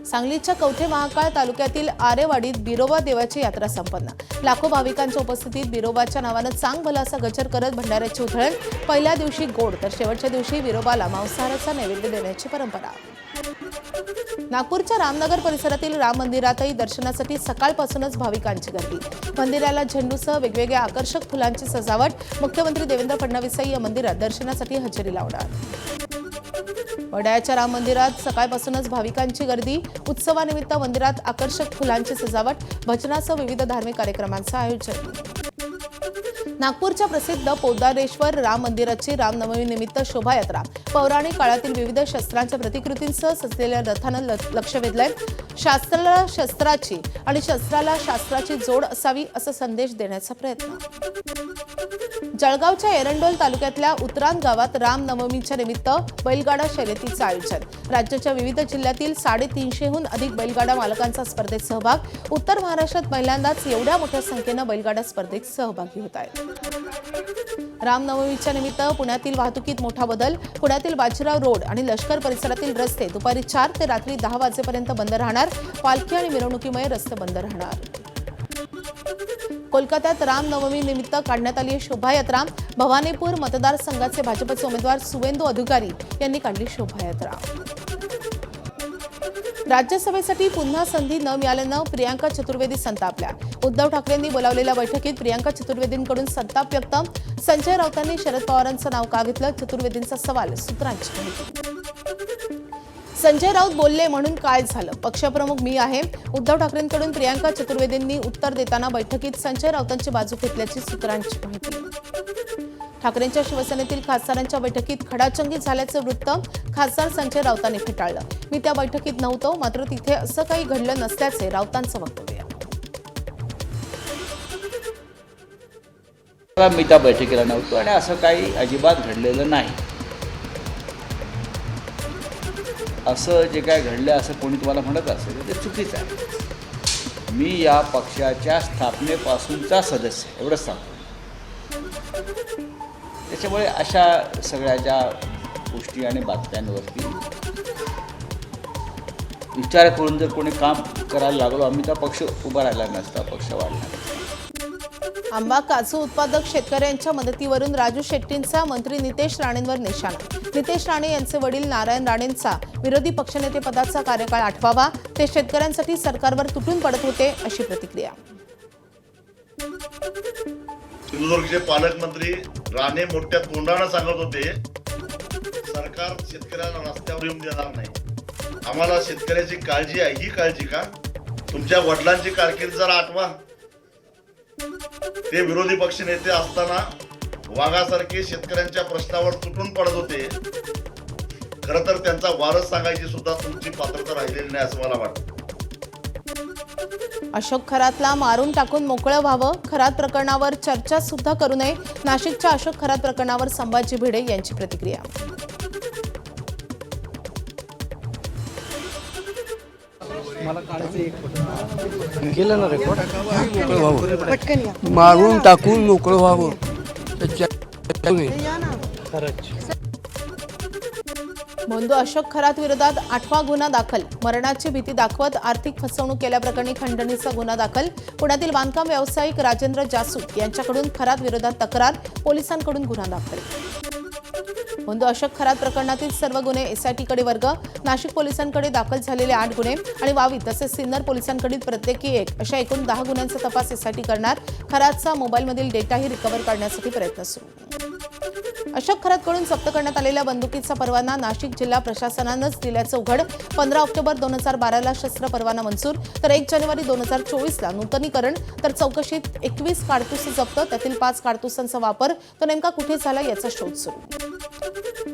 सांगलीच्या कवठे महाकाळ तालुक्यातील आरेवाडीत बिरोबा देवाची यात्रा संपन्न। लाखो भाविकांच्या उपस्थितीत बिरोबाच्या नावानं चांग भला असा गजर करत भंडाऱ्याची उधळण। पहिल्या दिवशी गोड तर शेवटच्या दिवशी बिरोबाला मांसाहाराचा नैवेद्य देण्याची परंपरा। नागपूरच्या रामनगर परिसरातील राम मंदिरातही दर्शनासाठी सकाळपासूनच भाविकांची गर्दी। मंदिराला झेंडूसह वेगवेगळ्या आकर्षक फुलांची सजावट। मुख्यमंत्री देवेंद्र फडणवीसही या मंदिरात दर्शनासाठी हजेरी लावणार। वडाळ्याच्या राम मंदिरात सकाळपासूनच भाविकांची गर्दी। उत्सवानिमित्त मंदिरात आकर्षक फुलांची सजावट, भजनासह विविध धार्मिक कार्यक्रमांचं आयोजन। नागपूरच्या प्रसिद्ध पोदारेश्वर राम मंदिराची रामनवमी निमित्त शोभायात्रा। पौराणिक काळातील विविध शस्त्रांच्या प्रतिकृतींसह सजलेल्या रथानं लक्ष वेधलंय। शास्त्राला शस्त्राची आणि शस्त्राला शास्त्राची जोड असावी असा संदेश देण्याचा प्रयत्न। जळगावच्या एरंडोल तालुक्यातल्या उतरान गावात रामनवमीच्या निमित्त बैलगाडा शर्यतीचं आयोजन। राज्याच्या विविध जिल्ह्यातील 350हून अधिक बैलगाडा मालकांचा स्पर्धेत सहभाग। उत्तर महाराष्ट्रात पहिल्यांदाच एवढ्या मोठ्या संख्येनं बैलगाडा स्पर्धेत सहभागी होत आहेत। रामनवमीच्या निमित्त पुण्यातील वाहतुकीत मोठा बदल। पुण्यातील बाजीराव रोड आणि लष्कर परिसरातील रस्ते दुपारी 4 ते रात्री 10 वाजेपर्यंत बंद राहणार। पालखी आणि मिरवणुकीमुळे रस्ते बंद राहणार। कोलकात्यात रामनवमी निमित्त काढण्यात आली शोभायात्रा। भवानीपूर मतदारसंघाचे भाजपचे उमेदवार सुवेंदू अधिकारी यांनी काढली शोभायात्रा। राज्यसभेसाठी पुन्हा संधी न मिळाल्यानं प्रियांका चतुर्वेदी संतापल्या। उद्धव ठाकरेंनी बोलावलेल्या बैठकीत प्रियांका चतुर्वेदींकडून संताप व्यक्त। संजय राऊतांनी शरद पवारांचं नाव का घेतलं, चतुर्वेदींचा सवाल, सूत्रांची माहिती। संजय राऊत बोलले म्हणून काय झालं, पक्षप्रमुख मी आहे। उद्धव ठाकरेंकडून प्रियांका चतुर्वेदींनी उत्तर देताना बैठकीत संजय राऊतांची बाजू घेतल्याची सूत्रांची माहिती। ठाकरेंच्या शिवसेनेतील खासदारांच्या बैठकीत खडाजंगी झाल्याचं वृत्त खासदार संजय राऊतांनी फेटाळलं। मी त्या बैठकीत नव्हतो, मात्र तिथे असं काही घडलं नसल्याचे राऊतांचं वक्तव्य। मी त्या बैठकीला नव्हतो आणि असं काही अजिबात घडलेलं नाही। असं जे काय घडलं असं कोणी तुम्हाला म्हणत असेल ते चुकीचं आहे। मी या पक्षाच्या स्थापनेपासूनचा सदस्य, एवढंच सांगतो। त्याच्यामुळे अशा सगळ्या ज्या गोष्टी आणि बातम्यांवरती विचार करून जर कोणी काम करायला लागलो आम्ही तर पक्ष उभा राहिला नसता, पक्ष वाढला। आंबा काजू उत्पादक शेतकऱ्यांच्या मदतीवरून राजू शेट्टींचा मंत्री नितेश राणेंवर निशाणा। नितेश राणे यांचे वडील नारायण राणेंचा विरोधी पक्षनेतेपदाचा कार्यकाळ आठवावा। ते शेतकऱ्यांसाठी सरकारवर तुटून पडत होते, अशी प्रतिक्रिया। सिंधुदुर्गचे पालकमंत्री राणे मोठ्या तोंडाने सांगत होते सरकार शेतकऱ्यांना रस्त्यावर येऊन देणार नाही। आम्हाला शेतकऱ्याची काळजी आहे, ही काळजी का? तुमच्या वडिलांची कारकीर्द जरा आठवा। ते विरोधी पक्ष नेते असताना वाघासारखे शेतकऱ्यांच्या प्रश्नावर तुटून पडत होते। खरं तर त्यांचा वारस सांगायची सुद्धा तुमची पात्रता राहिलेली नाही असं मला वाटतं। अशोक खरातला मारून टाकून मोकळं व्हावं, खरात प्रकरणावर चर्चा सुद्धा करू नये, नाशिकच्या अशोक खरात प्रकरणावर संभाजी भिडे यांची प्रतिक्रिया। केलं ना रेकॉर्ड मारून टाकून मोकळं व्हावं. बंधू अशोक खरात विरोधात 8वा गुन्हा दाखल. मरणाची भीती दाखवत आर्थिक फसवणूक केल्याप्रकरणी खंडणीचा गुन्हा दाखल. पुण्यातील बांधकाम व्यावसायिक राजेंद्र जासूद यांच्याकडून खरात विरोधात तक्रार. पोलिसांकडून गुन्हा दाखल. बंधू अशोक खरात प्रकरणातील सर्व गुन्हे एसआयटीकडे वर्ग. नाशिक पोलिसांकडे दाखल झालेले 8 गुन्हे आणि वावी तसेच सिन्नर पोलिसांकडील प्रत्येकी 1 अशा एकूण 10 गुन्ह्यांचा तपास एसआयटी करणार. खरातचा मोबाईलमधील डेटाही रिकव्हर करण्यासाठी प्रयत्न सुरू. अशोक खरातकडून जप्त करण्यात आलेल्या बंदुकीचा परवाना नाशिक जिल्हा प्रशासनानंच दिल्याचं उघड. 15 ऑक्टोबर 2012ला शस्त्र परवाना मंजूर तर 1 जानेवारी 2024ला नूतनीकरण. तर चौकशीत 21 कारतूस जप्त, त्यातील 5 कारतुसांचा वापर तो नेमका कुठे झाला याचा शोध सुरू.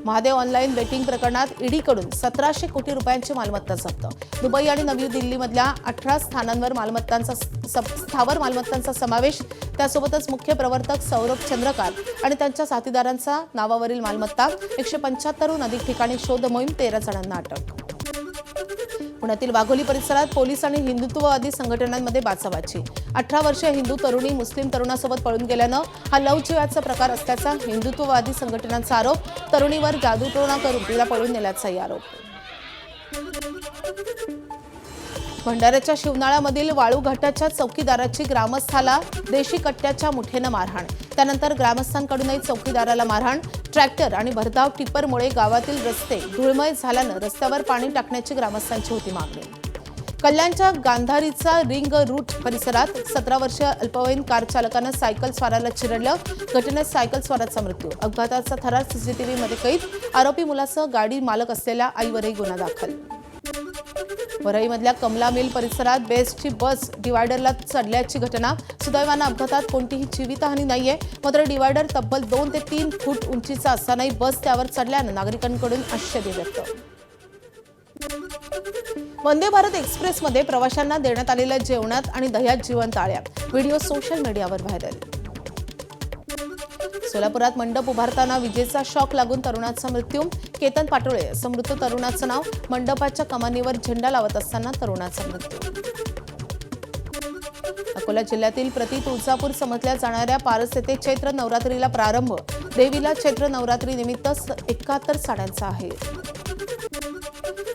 महादेव ऑनलाईन बेटिंग प्रकरणात ईडीकडून 1700 कोटी रुपयांची मालमत्ता जप्त. दुबई आणि नवी दिल्लीमधल्या 18 स्थावर मालमत्तांचा समावेश. त्यासोबतच मुख्य प्रवर्तक सौरभ चंद्रकार आणि त्यांच्या साथीदारांचा नावावरील मालमत्ता. 175हून अधिक ठिकाणी शोध मोहीम, 13 जणांना अटक. पुण्यातील वाघोली परिसरात पोलीस आणि हिंदुत्ववादी संघटनांमध्ये बाचाबाची. 18 वर्षीय हिंदू तरुणी मुस्लिम तरुणासोबत पळून गेल्यानं हा लवजिवाचा प्रकार असल्याचा हिंदुत्ववादी संघटनांचा आरोप. तरुणीवर जादूटोणा करून तिला पळून नेल्याचाही आरोप. भंडाऱ्याच्या शिवनाळ्यामधील वाळू घाटाच्या चौकीदाराची ग्रामस्थाला देशी कट्ट्याच्या मुठेनं मारहाण. त्यानंतर ग्रामस्थांकडूनही चौकीदाराला मारहाण. ट्रॅक्टर आणि भरधाव टिप्परमुळे गावातील रस्ते धुळमय झाल्यानं रस्त्यावर पाणी टाकण्याची ग्रामस्थांची होती मागणी. कल्याणच्या गांधारीचा रिंग रूट परिसरात 17 वर्षीय अल्पवयीन कार चालकानं सायकल स्वाराला चिरडलं. घटनेत सायकल स्वाराचा मृत्यू. अपघाताचा थरार सीसीटीव्हीमध्ये कैद. आरोपी मुलासह गाडी मालक असलेल्या आईवरही गुन्हा दाखल. वरईमधल्या कमला मिल परिसरात बेस्टची बस डिवायडरला चढल्याची घटना. सुदैवानं अपघातात कोणतीही जीवितहानी नाहीये. मात्र डिवायडर तब्बल 2 ते 3 फूट उंचीचा असतानाही बस त्यावर चढल्यानं नागरिकांकडून आश्चर्य व्यक्त. वंदे भारत एक्सप्रेसमध्ये प्रवाशांना देण्यात आलेल्या जेवणात आणि दह्यात जिवंत आळ्या. व्हिडिओ सोशल मीडियावर व्हायरल. सोलापुरात मंडप उभारताना विजेचा शॉक लागून तरुणाचा मृत्यू. केतन पाटोळे असं मृत तरुणाचं नाव. मंडपाच्या कमानीवर झेंडा लावत असताना तरुणाचा मृत्यू. अकोला जिल्ह्यातील प्रति तुळजापूर समजल्या जाणाऱ्या पारस येथे चैत्र नवरात्रीला प्रारंभ. देवीला चैत्र नवरात्री निमित्त 71 साड्यांचा आहे.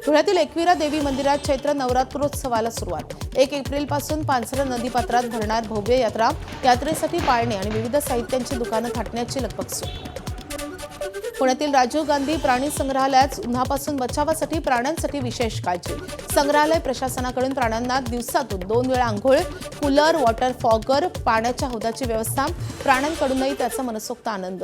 धुळ्यातील एकविरा देवी मंदिरात चैत्र नवरात्रोत्सवाला सुरुवात. 1 एप्रिलपासून पांझरा नदीपात्रात भरणार भव्य यात्रा. यात्रेसाठी पाळणे आणि विविध साहित्यांची दुकानं थाटण्याची लगबग सुरू. पुण्यातील राजीव गांधी प्राणी संग्रहालयात उन्हापासून बचावासाठी प्राण्यांसाठी विशेष काळजी. संग्रहालय प्रशासनाकडून प्राण्यांना दिवसातून 2 वेळा आंघोळ, कूलर, वॉटर फॉगर, पाण्याच्या हौदाची व्यवस्था. प्राण्यांकडूनही त्याचा मनसोक्त आनंद.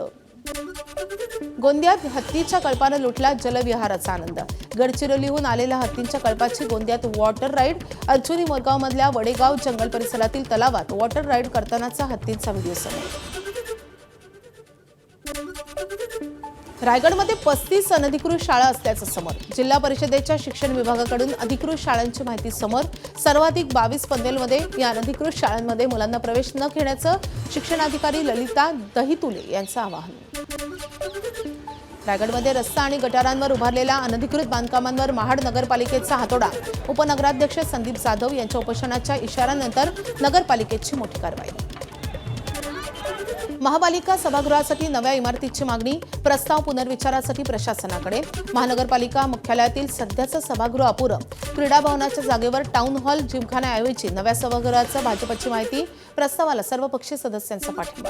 गोंदियात हत्तीच्या कळपानं लुटला जलविहाराचा आनंद. गडचिरोलीहून आलेल्या हत्तींच्या कळपाची गोंदियात वॉटर राईड. अर्जुनी मोरगावमधल्या वडेगाव जंगल परिसरातील तलावात वॉटर राईड करतानाचा हत्तींचा व्हिडिओ समोर. रायगडमध्ये 35 अनधिकृत शाळा असल्याचं समोर. जिल्हा परिषदेच्या शिक्षण विभागाकडून अधिकृत शाळांची माहिती समोर. सर्वाधिक 22 पनवेलमध्ये या अनधिकृत शाळांमध्ये मुलांना प्रवेश न घेण्याचं शिक्षणाधिकारी ललिता दहितुले यांचं आवाहन. रायगडमध्ये रस्ता आणि गटारांवर उभारलेल्या अनधिकृत बांधकामांवर महाड नगरपालिकेचा हातोडा. उपनगराध्यक्ष संदीप जाधव यांच्या उपोषणाच्या इशाऱ्यानंतर नगरपालिकेची मोठी कारवाई. महापालिका सभागृहासाठी नव्या इमारतीची मागणी. प्रस्ताव पुनर्विचारासाठी प्रशासनाकडे. महानगरपालिका मुख्यालयातील सध्याचं सभागृह अपुरं. क्रीडा भवनाच्या जागेवर टाउन हॉल जिमखान्याऐवजी नव्या सभागृहाचं भाजपची माहिती. प्रस्तावाला सर्वपक्षीय सदस्यांचा पाठिंबा.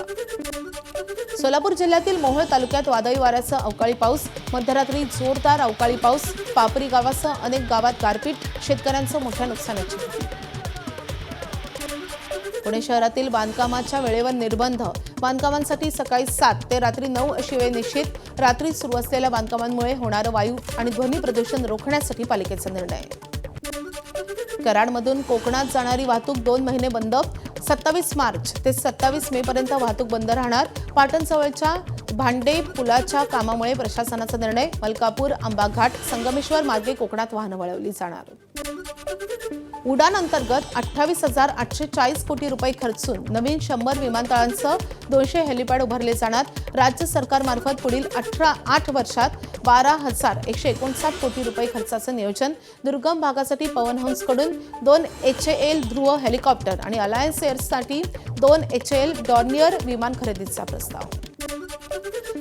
सोलापूर जिल्ह्यातील मोहोळ तालुक्यात वादळी वाऱ्यासह अवकाळी पाऊस. मध्यरात्री जोरदार अवकाळी पाऊस. पापरी गावासह अनेक गावात गारपीट. शेतकऱ्यांचं मोठ्या नुकसानाची भीती. पुणे शहरातील बांधकामाच्या वेळेवर निर्बंध. बांधकामांसाठी सकाळी 7 ते रात्री 9 अशी वेळ निश्चित. रात्री सुरू असलेल्या बांधकामांमुळे होणारं वायू आणि ध्वनी प्रदूषण रोखण्यासाठी पालिकेचा निर्णय. कराडमधून कोकणात जाणारी वाहतूक 2 महिने बंद. 27 मार्च ते 27 मे पर्यंत वाहतूक बंद राहणार. पाटणजवळच्या भांडे पुलाच्या कामामुळे प्रशासनाचा निर्णय. मलकापूर, आंबाघाट, संगमेश्वर मार्गे कोकणात वाहनं वळवली जाणार. उडान अंतर्गत 28,840 कोटी रुपये खर्चून नवीन 100 विमानतळांसह 200 हेलिपॅड उभारले जाणार. राज्य सरकारमार्फत पुढील 8 वर्षात 12,159 कोटी रुपये खर्चाचं नियोजन. दुर्गम भागासाठी पवन हंसकडून 2 HAL ध्रुव हेलिकॉप्टर आणि अलायन्स एअरसाठी 2 HAL डॉर्नियर विमान खरेदीचा प्रस्ताव.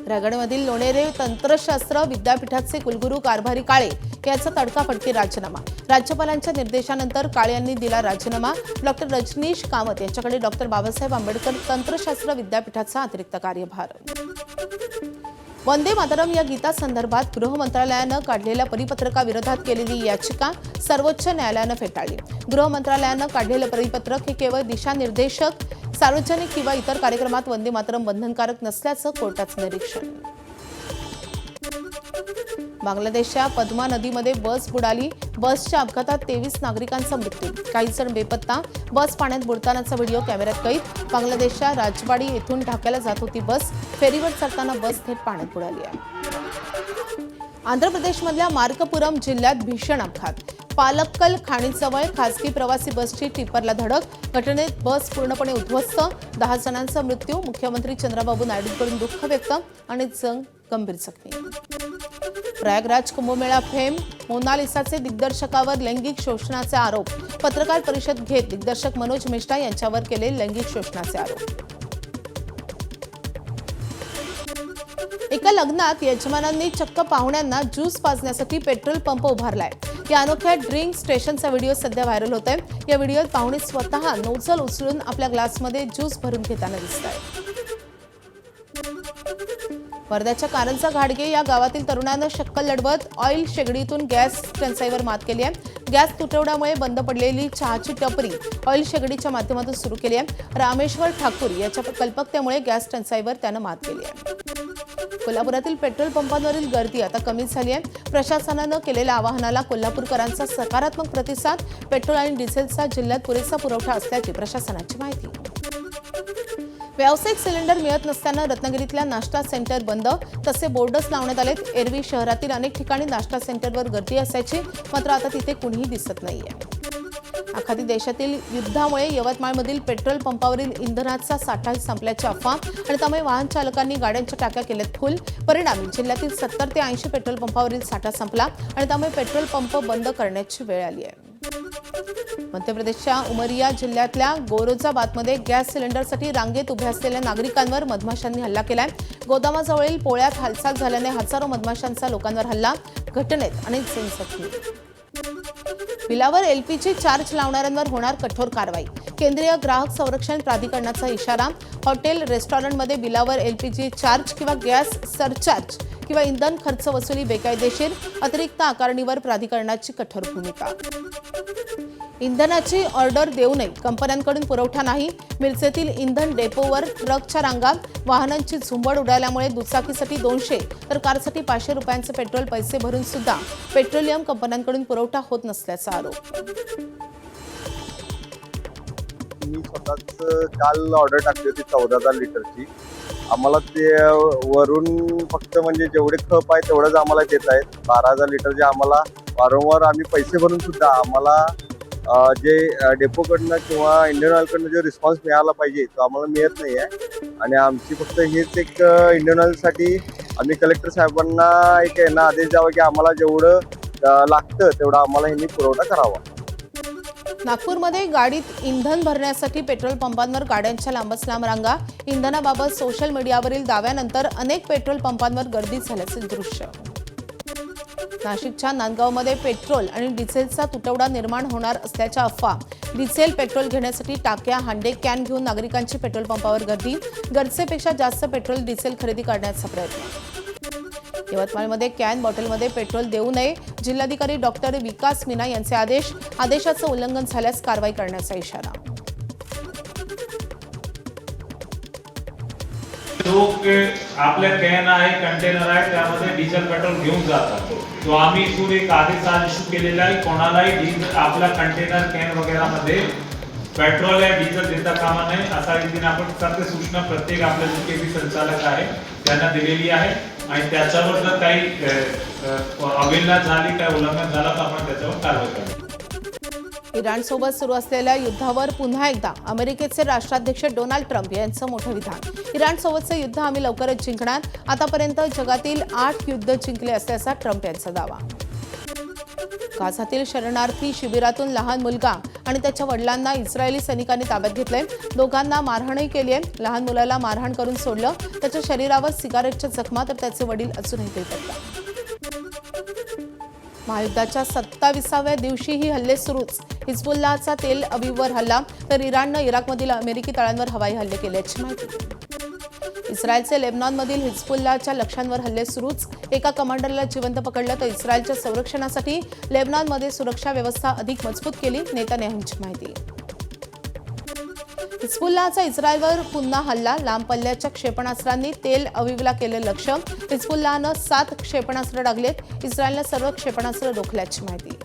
रायगडमधील लोणेरे तंत्रशास्त्र विद्यापीठाचे कुलगुरू कारभारी काळे यांचा तडकाफडकी राजीनामा. राज्यपालांच्या निर्देशानंतर काळे यांनी दिला राजीनामा. डॉक्टर रजनीश कामत यांच्याकडे डॉक्टर बाबासाहेब आंबेडकर तंत्रशास्त्र विद्यापीठाचा अतिरिक्त कार्यभार. वंदे मातरम या गीतासंदर्भात गृह मंत्रालयानं काढलेल्या परिपत्रकाविरोधात केलेली याचिका सर्वोच्च न्यायालयानं फेटाळली. गृह मंत्रालयानं काढलेलं परिपत्रक हे केवळ दिशानिर्देशक, सार्वजनिक किंवा इतर कार्यक्रमात वंदे मातरम बंधनकारक नसल्याचं कोर्टाचं निरीक्षण. बांगलादेशच्या पद्मा नदीमध्ये बस बुडाली. बसच्या अपघातात 23 नागरिकांचा मृत्यू, काही जण बेपत्ता. बस पाण्यात बुडतानाचा व्हिडिओ कॅमेऱ्यात कैद. बांगलादेशच्या राजवाडी येथून ढाक्याला जात होती बस. फेरीवर चढताना बस थेट पाण्यात बुडाली आहे. आंध्र प्रदेशमधल्या मार्कपुरम जिल्ह्यात भीषण अपघात. पालक्कल खाणीजवळ खासगी प्रवासी बसची टिप्परला धडक. घटनेत बस पूर्णपणे उद्ध्वस्त. 10 जणांचा मृत्यू. मुख्यमंत्री चंद्राबाबू नायडूंकडून दुःख व्यक्त. अनेक जण गंभीर जखमी. प्रयागराज कुंभमेळा फेम. मोनालिसाचे दिग्दर्शकावर लैंगिक शोषणाचे आरोप. पत्रकार परिषद घेत दिग्दर्शक मनोज मेश्रा यांच्यावर केले लैंगिक शोषणाचे आरोप. एका लग्नात यजमानांनी चक्क पाहुण्यांना ज्यूस पाजण्यासाठी पेट्रोल पंप उभारलाय. या अनोख्या ड्रिंक स्टेशनचा व्हिडिओ सध्या व्हायरल होत आहे. या व्हिडिओत पाहुणे स्वतः नोझल उचलून आपल्या ग्लासमध्ये ज्यूस भरून घेताना दिसत आहेत. वर्ध्याच्या कारंजा घाडगे या गावातील तरुणानं शक्कल लढवत ऑइल शेगडीतून गॅस टंचाईवर मात केली आहे. गॅस तुटवड्यामुळे बंद पडलेली चहाची टपरी ऑइल शेगडीच्या माध्यमातून सुरू केली आहे. रामेश्वर ठाकूर याच्या कल्पकतेमुळे गॅस टंचाईवर त्यानं मात केली आहे. कोल्हापुरातील पेट्रोल पंपांवरील गर्दी आता कमी झाली आहे. प्रशासनानं केलेल्या आवाहनाला कोल्हापूरकरांचा सकारात्मक प्रतिसाद. पेट्रोल आणि डिझेलचा जिल्ह्यात पुरेसा पुरवठा असल्याची प्रशासनाची माहिती. व्यावसायिक सिलेंडर मिळत नसल्यानं रत्नागिरीतल्या नाश्ता सेंटर बंद. तसे बोर्डच लावण्यात आलेत. एरवी शहरातील अनेक ठिकाणी नाश्ता सेंटरवर गर्दी असायची, मात्र आता तिथे कुणीही दिसत नाहीये. आखाती देशातील युद्धामुळे यवतमाळमधील पेट्रोल पंपावरील इंधनाचा साठा संपल्याची अफवा आणि त्यामुळे वाहन चालकांनी गाड्यांच्या टाक्या केल्यात फुल. परिणामी जिल्ह्यातील 70 ते 80 पेट्रोल पंपावरील साठा संपला आणि त्यामुळे पेट्रोल पंप बंद करण्याची वेळ आली आहे. मध्य प्रदेशच्या उमरिया जिल्ह्यातल्या गोरोजाबादमध्ये गॅस सिलेंडरसाठी रांगेत उभे असलेल्या नागरिकांवर मधमाशांनी हल्ला केलाय. गोदामाजवळील पोळ्यात हालचाल झाल्याने हजारो मधमाशांचा लोकांवर हल्ला. घटनेत अनेक जण जखमी. बिलावर LPG चार्ज लावणाऱ्यांवर होणार कठोर कारवाई. केंद्रीय ग्राहक संरक्षण प्राधिकरणाचा इशारा. हॉटेल रेस्टॉरंटमध्ये बिलावर LPG चार्ज किंवा गॅस सरचार्ज किंवा इंधन खर्च वसुली बेकायदेशीर. अतिरिक्त आकारणीवर प्राधिकरणाची कठोर भूमिका. इंधनाची ऑर्डर देऊ नये. कंपन्यांकडून पुरवठा नाही. मिरजेतील इंधन डेपोवर ट्रकच्या रांगा. वाहनांची झुंबड उडाल्यामुळे दुचाकीसाठी 200 तर कारसाठी 500 रुपयांचे पेट्रोल पैसे भरून सुद्धा पेट्रोलियम कंपन्यांकडून पुरवठा होत नसल्याचा आरोप. मी स्वतःच काल ऑर्डर टाकली होती 14,000 लिटरची. आम्हाला ते वरून फक्त म्हणजे जेवढे खप आहे तेवढंच आम्हाला देत आहेत. 12,000 लिटर जे आम्हाला वारंवार आम्ही पैसे भरून सुद्धा आम्हाला जे डेपोकडनं किंवा इंडियन ऑइलकडनं जो रिस्पॉन्स मिळाला पाहिजे तो आम्हाला मिळत नाही आहे. आणि आमची फक्त हेच एक इंडियन ऑइलसाठी आम्ही कलेक्टर साहेबांना एक यांना आदेश द्यावा की आम्हाला जेवढं लागतं तेवढं आम्हाला ह्यांनी पुरवठा करावा. नागपूरमध्ये गाडीत इंधन भरण्यासाठी पेट्रोल पंपांवर गाड्यांच्या लांबच लांब रांगा. इंधनाबाबत सोशल मीडियावरील दाव्यानंतर अनेक पेट्रोल पंपांवर गर्दी झाल्याचे दृश्य. नाशिकच्या नांदगावमध्ये पेट्रोल आणि डिझेलचा तुटवडा निर्माण होणार असल्याच्या अफवा. डिझेल पेट्रोल घेण्यासाठी टाक्या, हांडे, कॅन घेऊन नागरिकांची पेट्रोल पंपावर गर्दी. गरजेपेक्षा जास्त पेट्रोल डिझेल खरेदी करण्याचा प्रयत्न. यवतमाळमध्ये कॅन बॉटलमध्ये पेट्रोल देऊ नये. जिल्हाधिकारी डॉक्टर विकास मीना यांचे आदेश. आदेशाचं उल्लंघन झाल्यास कारवाई करण्याचा इशारा. लोक आपल्या कॅन आहे, कंटेनर आहे, त्यामध्ये डिझेल पेट्रोल घेऊन जातात. तो आम्ही इथून एक आदेश इश्यू केलेला आहे. कोणालाही आपल्या कंटेनर कॅन वगैरेमध्ये पेट्रोल या डिझेल देता कामा नये असा रीतीने आपण सत्य सूचना प्रत्येक आपल्या जे संचालक आहे त्यांना दिलेली आहे. आणि त्याच्यावर जर काही अवहेलना झाली, काही उल्लंघन झालं तर आपण त्याच्यावर कारवाई करू. इराणसोबत सुरू असलेल्या युद्धावर पुन्हा एकदा अमेरिकेचे राष्ट्राध्यक्ष डोनाल्ड ट्रम्प यांचं मोठं विधान. इराणसोबतचं युद्ध आम्ही लवकरच जिंकणार. आतापर्यंत जगातील 8 युद्ध जिंकले असल्याचा ट्रम्प यांचा दावा. गाझातील शरणार्थी शिबिरातून लहान मुलगा आणि त्याच्या वडिलांना इस्रायली सैनिकांनी ताब्यात घेतलंय. दोघांना मारहाणही केली आहे. लहान मुलाला मारहाण करून सोडलं. त्याच्या शरीरावर सिगारेटच्या जखमा, तर त्याचे वडील अजूनही बेपत्ता. महायुद्धाच्या 27व्या दिवशीही हल्ले सुरूच. हिजबुल्लाहचा तेल अवीववर हल्ला, तर इराणनं इराकमधील अमेरिकी तळांवर हवाई हल्ले केल्याची माहिती. इस्रायलचे लेबनॉनमधील हिजबुल्लाहच्या लक्ष्यांवर हल्ले सुरूच. एका कमांडरला जिवंत पकडलं, तर इस्रायलच्या संरक्षणासाठी लेबनॉनमध्ये सुरक्षा व्यवस्था अधिक मजबूत केली. नेतान्याहूंची माहिती. हिजबुल्लाहचा इस्रायलवर पुन्हा हल्ला. लांब पल्ल्याच्या क्षेपणास्त्रांनी तेल अवीवला केलं लक्ष्य. हिजबुल्लाहनं 7 क्षेपणास्त्र डागलेत. इस्रायलनं सर्व क्षेपणास्त्र रोखल्याची माहिती.